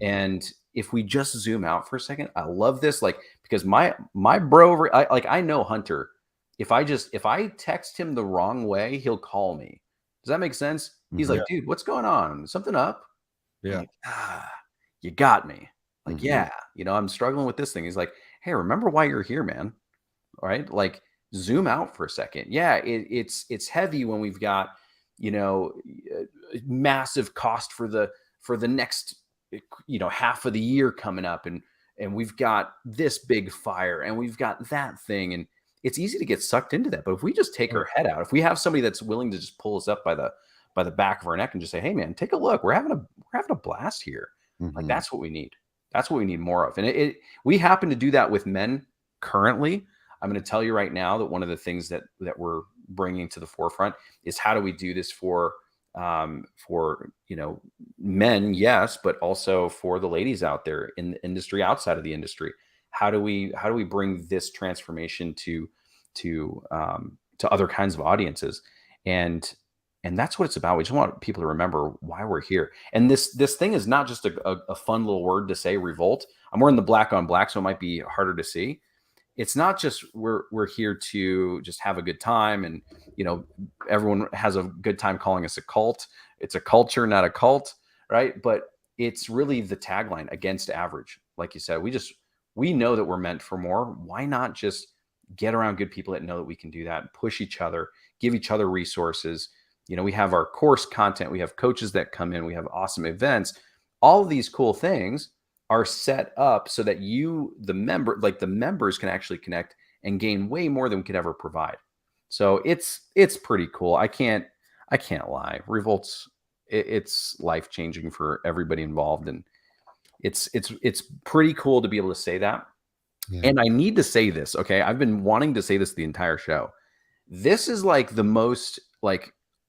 And if we just zoom out for a second, I love this, like, because my bro, I know Hunter, if I text him the wrong way, he'll call me. Does that make sense? He's like, dude, what's going on? Something up? Yeah. Like, you got me. Like, I'm struggling with this thing. He's like, hey, remember why you're here, man. All right. Like zoom out for a second. Yeah, it's heavy when we've got, massive cost for the next, half of the year coming up, and we've got this big fire and we've got that thing, and it's easy to get sucked into that. But if we just take our head out, if we have somebody that's willing to just pull us up by the back of our neck and just say, hey man, take a look, we're having a blast here. Like, that's what we need. That's what we need more of. And we happen to do that with men currently. I'm going to tell you right now that one of the things that we're bringing to the forefront is, how do we do this for men? Yes, but also for the ladies out there in the industry, outside of the industry. How do we bring this transformation to other kinds of audiences? And that's what it's about. We just want people to remember why we're here. And this thing is not just a fun little word to say, Revolt. I'm wearing the black on black, so it might be harder to see. It's not just we're here to just have a good time, and everyone has a good time calling us a cult. It's a culture, not a cult, right? But it's really the tagline, against average. Like you said, we know that we're meant for more. Why not just get around good people that know that we can do that, push each other, give each other resources? We have our course content, we have coaches that come in, we have awesome events. All of these cool things are set up so that the members can actually connect and gain way more than we could ever provide. So it's pretty cool. I can't lie. Revolt's it's life-changing for everybody involved, and it's pretty cool to be able to say that. Yeah. And I need to say this, okay? I've been wanting to say this the entire show. This is like the most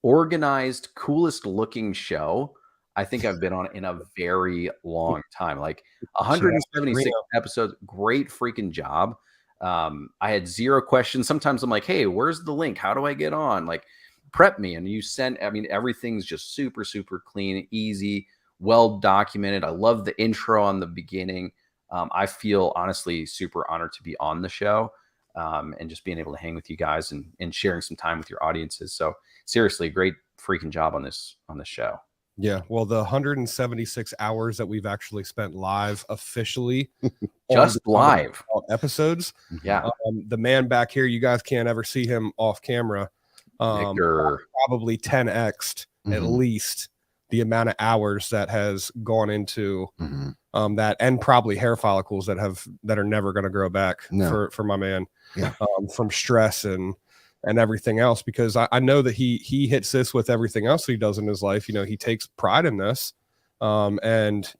organized, coolest looking show I think I've been on in a very long time. Like 176 episodes, great freaking job. I had zero questions. Sometimes I'm like, hey, where's the link? How do I get on? Like, prep me. And you send, everything's just super, super clean, easy, well documented. I love the intro on the beginning. I feel honestly super honored to be on the show, and just being able to hang with you guys and sharing some time with your audiences. So seriously, great freaking job on this show. Yeah, well, the 176 hours that we've actually spent live officially, just live episodes. Yeah, the man back here, you guys can't ever see him off camera. Probably 10x'd at least the amount of hours that has gone into that, and probably hair follicles that are never going to grow back for my man. Yeah, from stress and everything else, because I know that he hits this with everything else that he does in his life. He takes pride in this. And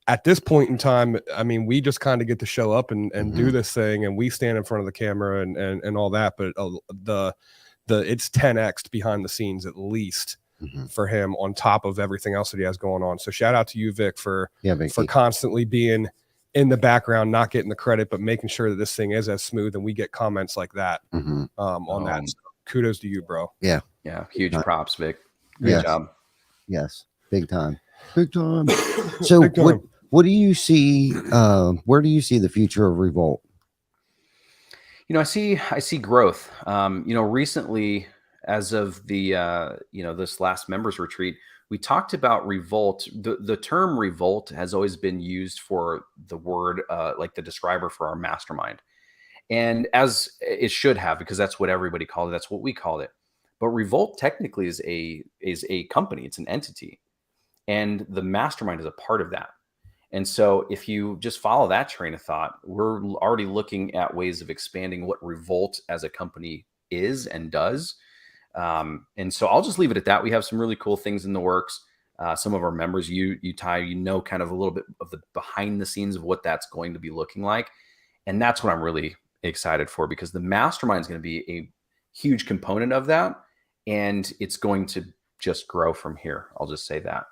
at this point in time, we just kind of get to show up and do this thing, and we stand in front of the camera and all that. But it's 10x behind the scenes, at least for him, on top of everything else that he has going on. So shout out to you, Vic, for constantly being in the background, not getting the credit, but making sure that this thing is as smooth, and we get comments like that on that. So kudos to you, bro. Yeah. Huge props, Vic. Great job. Yes. Big time. So big time. What do you see? Where do you see the future of Revolt? I see growth. Recently, as of the this last members retreat, we talked about Revolt. The term Revolt has always been used for the word, like the describer for our mastermind. And as it should have, because that's what everybody called it. That's what we called it. But Revolt technically is a company. It's an entity. And the mastermind is a part of that. And so if you just follow that train of thought, we're already looking at ways of expanding what Revolt as a company is and does. And so I'll just leave it at that. We have some really cool things in the works. Some of our members, you Ty, kind of a little bit of the behind the scenes of what that's going to be looking like. And that's what I'm really excited for, because the mastermind is going to be a huge component of that. And it's going to just grow from here. I'll just say that.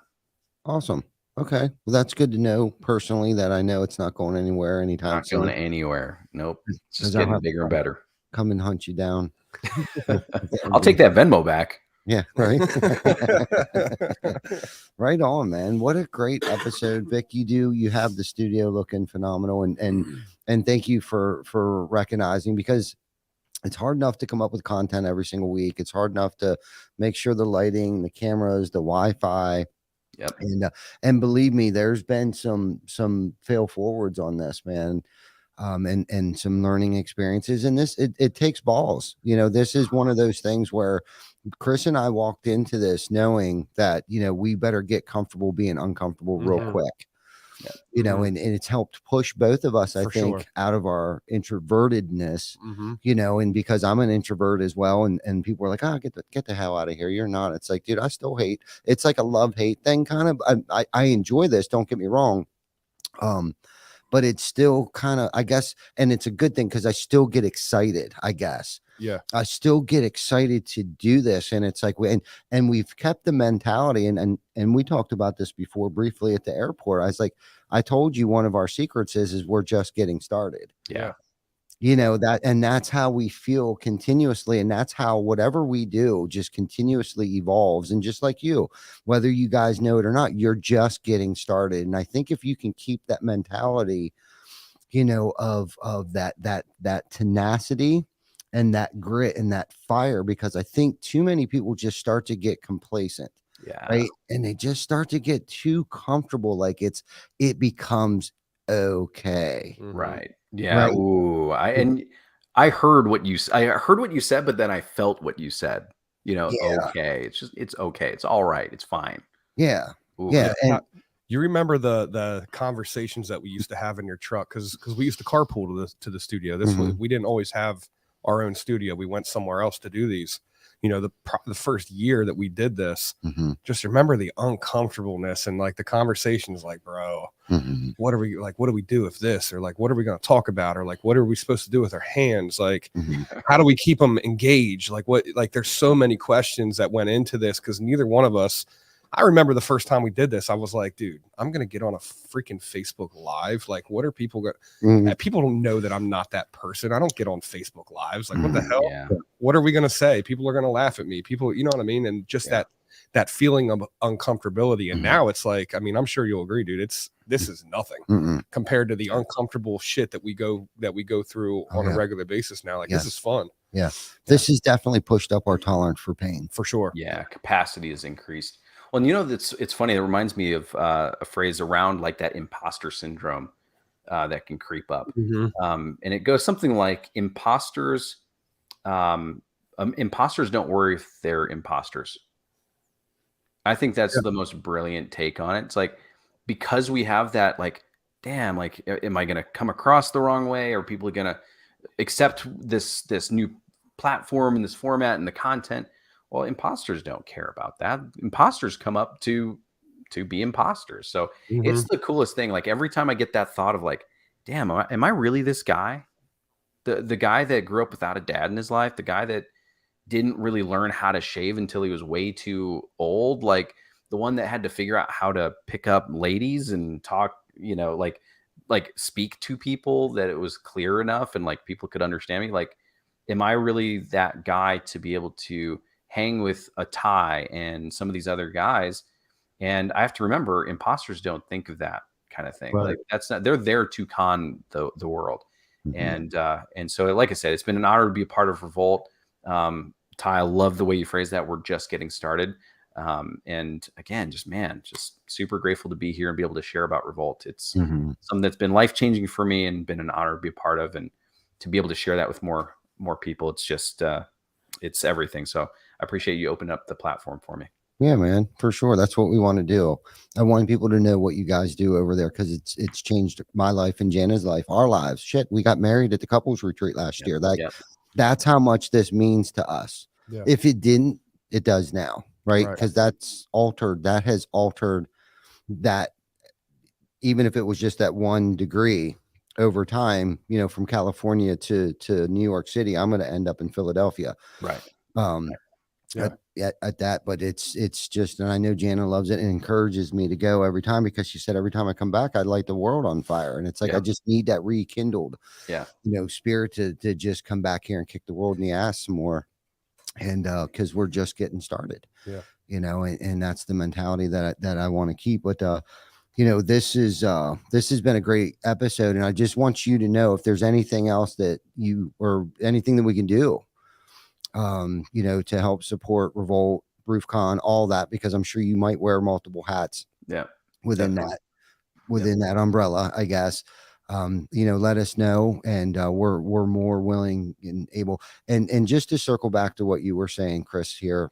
Awesome. Okay. Well, that's good to know personally, that I know it's not going anywhere anytime soon. Not going anywhere. Nope. It's just getting bigger and better. Come and hunt you down. I'll take that Venmo back. Yeah, right. Right on, man. What a great episode, Vic. You have the studio looking phenomenal, and thank you for recognizing, because it's hard enough to come up with content every single week. It's hard enough to make sure the lighting, the cameras, the Wi-Fi. Yep. And believe me, there's been some fail forwards on this, man. and some learning experiences. And it takes balls. This is one of those things where Chris and I walked into this knowing that, we better get comfortable being uncomfortable real Mhm. quick. Yeah. And it's helped push both of us, I For think, sure. out of our introvertedness, Mhm. and because I'm an introvert as well. And people are like, oh, get the hell out of here. You're not. It's like, dude, I still hate. It's like a love-hate thing kind of. I enjoy this. Don't get me wrong. But it's still kind of, I guess, and it's a good thing because I still get excited, I guess. Yeah. I still get excited to do this. And it's like, and we've kept the mentality, and we talked about this before briefly at the airport. I was like, I told you one of our secrets is we're just getting started. Yeah. That's how we feel continuously. And that's how whatever we do just continuously evolves. And just like you, whether you guys know it or not, you're just getting started. And I think if you can keep that mentality, of that tenacity and that grit and that fire, because I think too many people just start to get complacent. Yeah. Right. And they just start to get too comfortable. Like it becomes okay. Mhm. Right. Yeah. Right. Ooh. I heard what you said, but then I felt what you said. Yeah. Okay. It's okay. It's all right. It's fine. Yeah. Ooh. Yeah. And You remember the conversations that we used to have in your truck because we used to carpool to the studio. We didn't always have our own studio. We went somewhere else to do these. The first year that we did this, just remember the uncomfortableness and like the conversations, like, bro, what are we like? What do we do with this? Or like, what are we going to talk about? Or like, what are we supposed to do with our hands? Like, how do we keep them engaged? Like, there's so many questions that went into this because neither one of us. I remember the first time we did this, I was like, dude, I'm going to get on a freaking Facebook Live. Like, what are people going people don't know that I'm not that person. I don't get on Facebook Lives. Like, what the hell? Yeah. What are we going to say? People are going to laugh at me. People, you know what I mean? And just that feeling of uncomfortability. And now it's like, I mean, I'm sure you'll agree, dude. This is nothing compared to the uncomfortable shit that we go through on a regular basis now. Like, this is fun. Yeah. This has definitely pushed up our tolerance for pain. For sure. Yeah. Capacity has increased. Well, and it's funny. It reminds me of a phrase around like that imposter syndrome that can creep up. And it goes something like imposters don't worry if they're imposters. I think that's the most brilliant take on it. It's like, because we have that, like, damn, like, am I going to come across the wrong way? Are people going to accept this new platform and this format and the content? Well, imposters don't care about that. Imposters come up to be imposters. So it's the coolest thing. Like, every time I get that thought of like, damn, am I really this guy? The guy that grew up without a dad in his life, the guy that didn't really learn how to shave until he was way too old, like the one that had to figure out how to pick up ladies and talk, like speak to people that it was clear enough and like people could understand me. Like, am I really that guy to be able to hang with a tie and some of these other guys? And I have to remember, imposters don't think of that kind of thing. Right. Like, they're there to con the world. And so, like I said, it's been an honor to be a part of Revolt. Ty, I love the way you phrase that. We're just getting started. And again, just super grateful to be here and be able to share about Revolt. It's something that's been life-changing for me and been an honor to be a part of, and to be able to share that with more people. It's just, it's everything. So I appreciate you opening up the platform for me. Yeah, man, for sure. That's what we want to do. I want people to know what you guys do over there, because it's changed my life and Jana's life, our lives. Shit, we got married at the couples retreat last year. That's how much this means to us. Yeah. If it didn't, it does now, right? Because that has altered that. Even if it was just that 1 degree over time, from California to New York City, I'm going to end up in Philadelphia. Right. At that, but it's just, and I know Jana loves it and encourages me to go every time, because she said every time I come back, I'd light the world on fire. And it's like, I just need that rekindled, spirit to just come back here and kick the world in the ass some more. And because we're just getting started, and that's the mentality that I want to keep. But this has been a great episode, and I just want you to know if there's anything else that or anything that we can do, to help support Revolt, RoofCon, all that, because I'm sure you might wear multiple hats within that umbrella, I guess. let us know, and we're more willing and able. And just to circle back to what you were saying, Chris, here,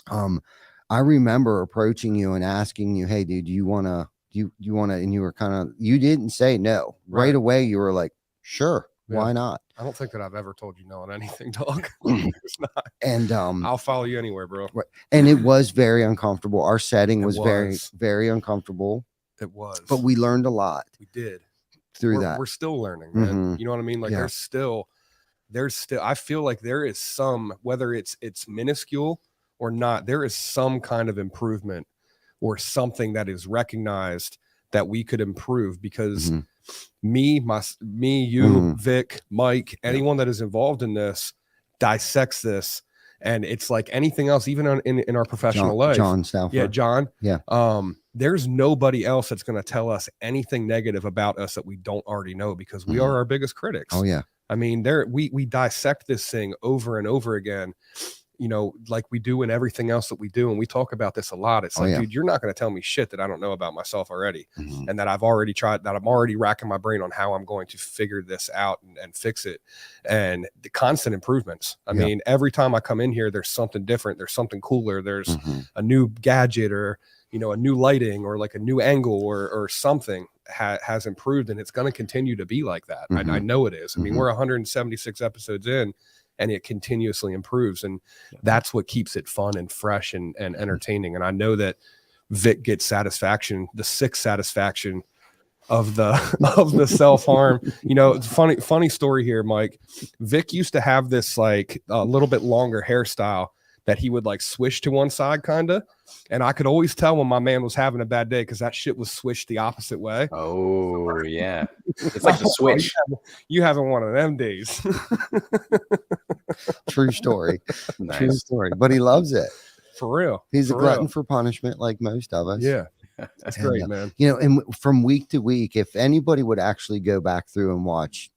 I remember approaching you and asking you, "Hey, dude, do you want to?" You want to, and you were you didn't say no right away. You were like, sure, why not? I don't think that I've ever told you no on anything, dog. It's not. And I'll follow you anywhere, bro. Right. And it was very uncomfortable. Our setting was very, was. very uncomfortable. It was. But we learned a lot. We did. Through that. We're still learning, man. Mhm. You know what I mean? Like there's still, I feel like there is some, whether it's minuscule or not, there is some kind of improvement or something that is recognized that we could improve, because me, you, Vic, Mike, anyone that is involved in this dissects this. And it's like anything else, even in our professional life. John Stauffer. Yeah, John. Yeah. There's nobody else that's going to tell us anything negative about us that we don't already know, because we are our biggest critics. Oh yeah. I mean, we dissect this thing over and over again, like we do in everything else that we do. And we talk about this a lot. It's like, dude, you're not going to tell me shit that I don't know about myself already. And that I've already tried, that I'm already racking my brain on how I'm going to figure this out and fix it. And the constant improvements. I mean, every time I come in here, there's something different. There's something cooler. There's a new gadget, or, a new lighting, or like a new angle, or something has improved. And it's going to continue to be like that. I know it is. I mean, we're 176 episodes in, and it continuously improves. And that's what keeps it fun and fresh and entertaining. And I know that Vic gets satisfaction, the sick satisfaction of the self-harm. Funny story here, Mike. Vic used to have this like a little bit longer hairstyle that he would like swish to one side kind of. And I could always tell when my man was having a bad day, because that shit was swished the opposite way. Oh yeah. It's like the switch. You having one of them days. True story. Nice. True story. But he loves it. For real. He's a For glutton real. for punishment, like most of us. Yeah. That's And, great, man. And from week to week, if anybody would actually go back through and watch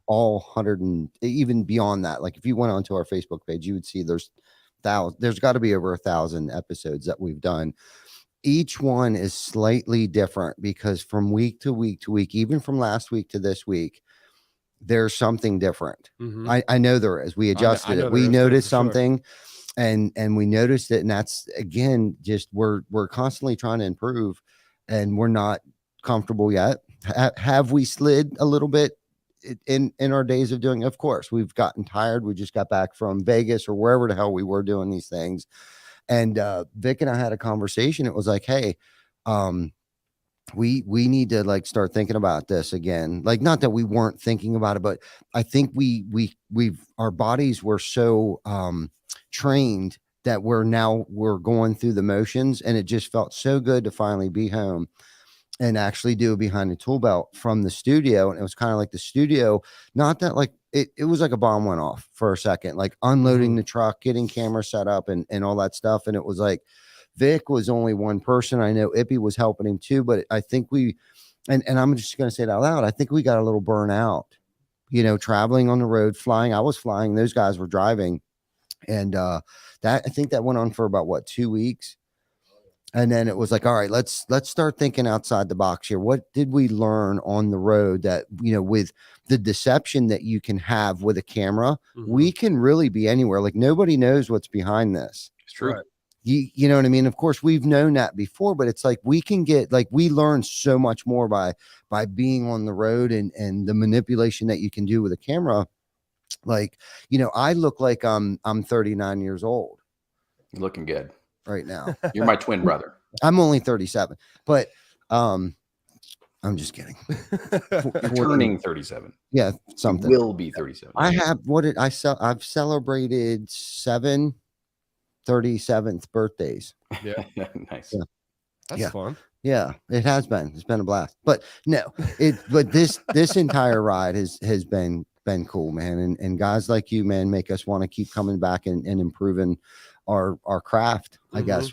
all 100 and even beyond that, like if you went onto our Facebook page, you would see there's got to be over 1,000 episodes that we've done. Each one is slightly different, because from week to week to week, even from last week to this week, there's something different. I know there is. We adjusted it. We noticed something, and we noticed it. And that's, again, just we're constantly trying to improve, and we're not comfortable yet. Have we slid a little bit in our days of doing? Of course, we've gotten tired. We just got back from Vegas or wherever the hell we were doing these things. And Vic and I had a conversation. It was like, hey, we need to like start thinking about this again. Like, not that we weren't thinking about it, but I think our bodies were so trained that we're going through the motions, and it just felt so good to finally be home and actually do Behind the Tool Belt from the studio. And it was kind of like the studio, not that like it was like a bomb went off for a second, like unloading the truck, getting camera set up and all that stuff. And it was like, Vic was only one person. I know Ippy was helping him too, but I think and I'm just going to say it out loud, I think we got a little burnout, traveling on the road, flying. I was flying, those guys were driving. And I think that went on for about 2 weeks. And then it was like, all right, let's start thinking outside the box here. What did we learn on the road that, with the deception that you can have with a camera, we can really be anywhere. Like, nobody knows what's behind this. It's true. Right. You know what I mean? Of course, we've known that before, but it's like we can get, like, we learn so much more by being on the road and the manipulation that you can do with a camera. Like, I look like I'm 39 years old. You're looking good right now. You're my twin brother. I'm only 37, but I'm just kidding. You're turning 37. Yeah, something. You will be 37. I have I've celebrated 7 37th birthdays. Yeah. Nice. Yeah. That's fun. Yeah, it has been. It's been a blast. But no, but this entire ride has been cool, man. And guys like you, man, make us want to keep coming back and improving our craft. I guess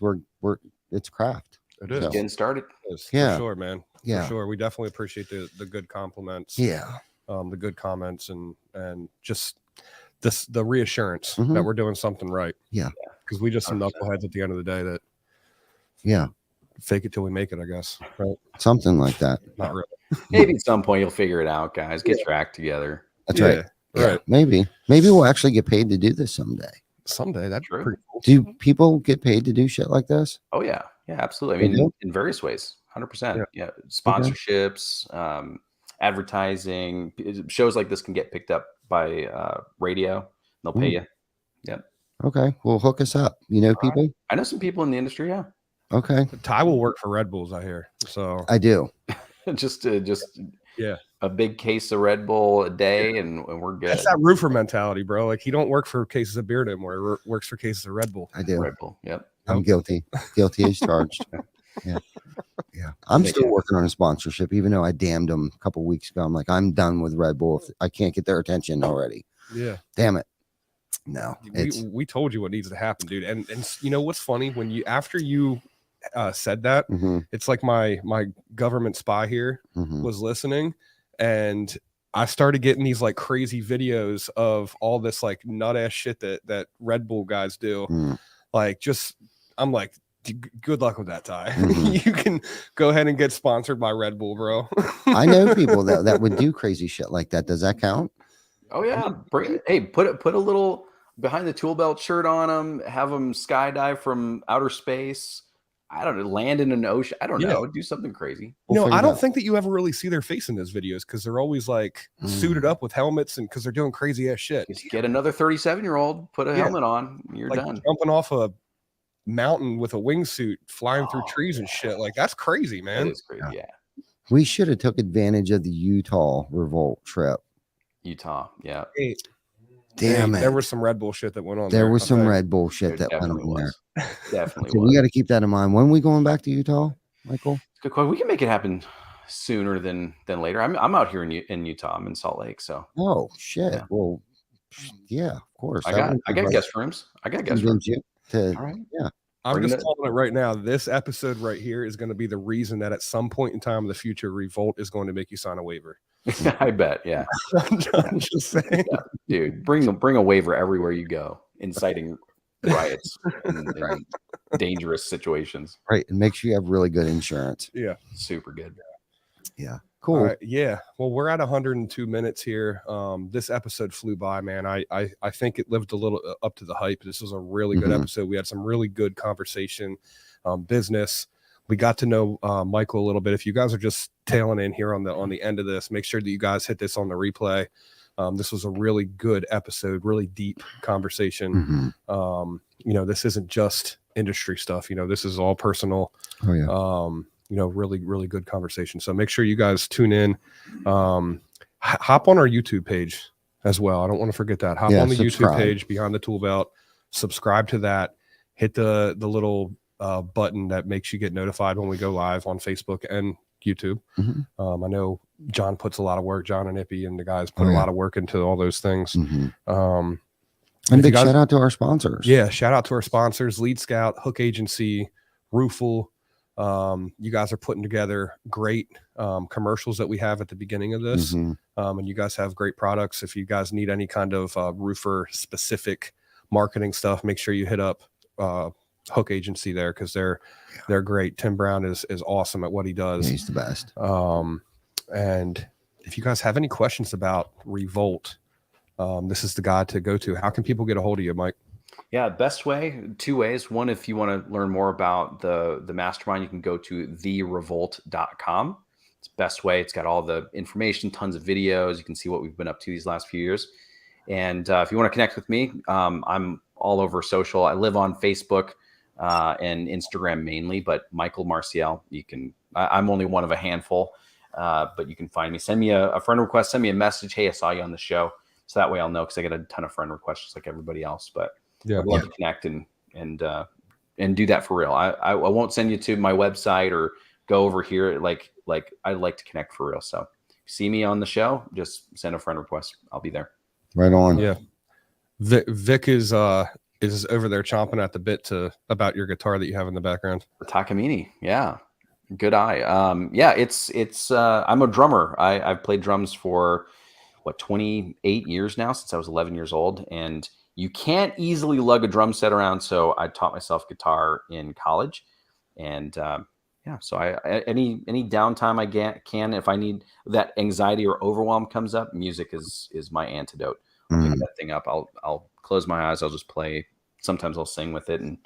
it's craft. It is. So, getting started. Yeah. For sure, man. Yeah. For sure. We definitely appreciate the good compliments. Yeah. The good comments and just the reassurance that we're doing something right. Yeah. Because we just some knuckleheads at the end of the day that fake it till we make it, I guess. Right. Something like that. Not really. Maybe at some point you'll figure it out, guys. Get your act together. That's Yeah, right. Yeah, right. maybe we'll actually get paid to do this someday. Someday that'd be True. pretty cool. Do people get paid to do shit like this? Oh yeah, yeah, absolutely. I They mean, do? in various ways, 100%. Yeah. Yeah, sponsorships, advertising. Shows like this can get picked up by radio. They'll pay you. Yep. Okay, well, hook us up. You know people? I know some people in the industry. Yeah, Okay, Ty will work for Red Bulls, I hear. So I do. just yeah, a big case of Red Bull a day, and we're good. that's that roofer mentality, bro. Like he don't work for cases of beer anymore. He works for cases of Red Bull. I do. Red Bull. Yep. I'm guilty. Guilty as charged. Yeah. Yeah. I'm still working on a sponsorship, even though I damned them a couple weeks ago. I'm like, I'm done with Red Bull. If I can't get their attention already. Yeah. Damn it. No. We told you what needs to happen, dude. And you know what's funny? When you after you said that, it's like my government spy here was listening, and I started getting these like crazy videos of all this like nut ass shit that Red Bull guys do. Like just I'm like, good luck with that, Ty. You can go ahead and get sponsored by Red Bull, bro. I know people that would do crazy shit like that. Does that count? Oh yeah. Put a little behind the tool belt shirt on them. Have them skydive from outer space. I don't know. Land in an ocean. I don't know. Do something crazy. I don't think that you ever really see their face in those videos because they're always like suited up with helmets and because they're doing crazy ass shit. Just get another 37-year-old, put a helmet on, you're like done. Jumping off a mountain with a wingsuit, flying through trees and shit. Like that's crazy, man. That is crazy. Yeah. We should have took advantage of the Utah Revolt trip. Utah. Yeah. Hey, Damn it. There was some Red Bull shit that went on. There was I some think. Red Bull shit There that went definitely on there. was. Definitely So was. we got to keep that in mind. When are we going back to Utah, Michael? Good question. We can make it happen sooner than later. I'm out here in Utah. I'm in Salt Lake, so. Oh shit! Yeah. Well, yeah, of course. I got guest rooms. I got guest rooms. To, All right. yeah. I'm Bring just it- calling it right now. This episode right here is going to be the reason that at some point in time in the future, Revolt is going to make you sign a waiver. I bet. Yeah. I'm just saying. Yeah. Dude, bring a waiver everywhere you go, inciting riots and dangerous situations. Right, and make sure you have really good insurance. Yeah. Super good. Yeah, cool. All right, yeah. Well, we're at 102 minutes here. This episode flew by, man. I think it lived a little up to the hype. This was a really good episode. We had some really good conversation, business. We got to know Michael a little bit. If you guys are just tailing in here on the end of this, make sure that you guys hit this on the replay. This was a really good episode, really deep conversation. This isn't just industry stuff. This is all personal. Oh yeah. Really, really good conversation. So make sure you guys tune in. Hop on our YouTube page as well. I don't want to forget that. Hop on the YouTube page, Behind the Tool Belt. Subscribe to that. Hit the little button that makes you get notified when we go live on Facebook and YouTube. I know John puts a lot of work. John and Ippy and the guys put a lot of work into all those things. And big shout out to our sponsors. Yeah, shout out to our sponsors: Lead Scout, Hook Agency, Roofle. You guys are putting together great commercials that we have at the beginning of this, and you guys have great products. If you guys need any kind of roofer specific marketing stuff, make sure you hit up Hook Agency there because they're great. Tim Brown is awesome at what he does. He's the best. And if you guys have any questions about Revolt, this is the guy to go to. How can people get a hold of you, Mike? Yeah, best way, two ways. One, if you want to learn more about the mastermind, you can go to therevolt.com. It's the best way. It's got all the information, tons of videos. You can see what we've been up to these last few years. And if you want to connect with me, I'm all over social. I live on Facebook and Instagram mainly, but Michael Marcial, I'm only one of a handful, but you can find me. Send me a friend request, send me a message. Hey, I saw you on the show. So that way I'll know because I get a ton of friend requests just like everybody else. But I'd love to connect and do that for real. I won't send you to my website or go over here. Like I'd like to connect for real. So see me on the show, just send a friend request. I'll be there. Right on. Yeah. Vic is over there chomping at the bit about your guitar that you have in the background. The Takamine. Yeah. Good eye. It's I'm a drummer. I've played drums for 28 years now, since I was 11 years old, and you can't easily lug a drum set around. So I taught myself guitar in college, and yeah, so any downtime I can, if I need that anxiety or overwhelm comes up, music is my antidote. I'll pick that thing up. I'll close my eyes. I'll just play. Sometimes I'll sing with it, and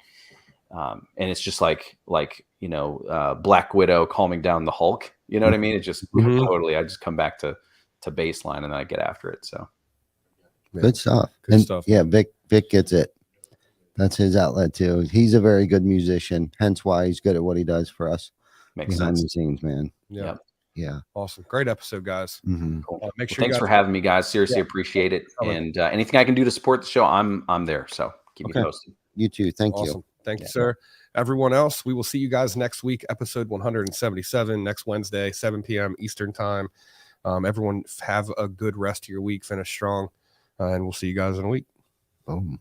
it's just like Black Widow calming down the Hulk. You know what I mean? It just totally. I just come back to baseline, and then I get after it. So good stuff. Good stuff. Yeah, Vic gets it. That's his outlet too. He's a very good musician, hence why he's good at what he does for us. Makes behind sense. the scenes, man. Yeah. Yeah. Awesome. Great episode, guys. Cool. Make sure Thanks for having me, guys. Seriously, appreciate it. And anything I can do to support the show, I'm there. So keep me posted. You too. Thank you. Thank you, sir. Everyone else, we will see you guys next week, episode 177, next Wednesday, 7 p.m. Eastern time. Everyone have a good rest of your week. Finish strong. And we'll see you guys in a week. Boom.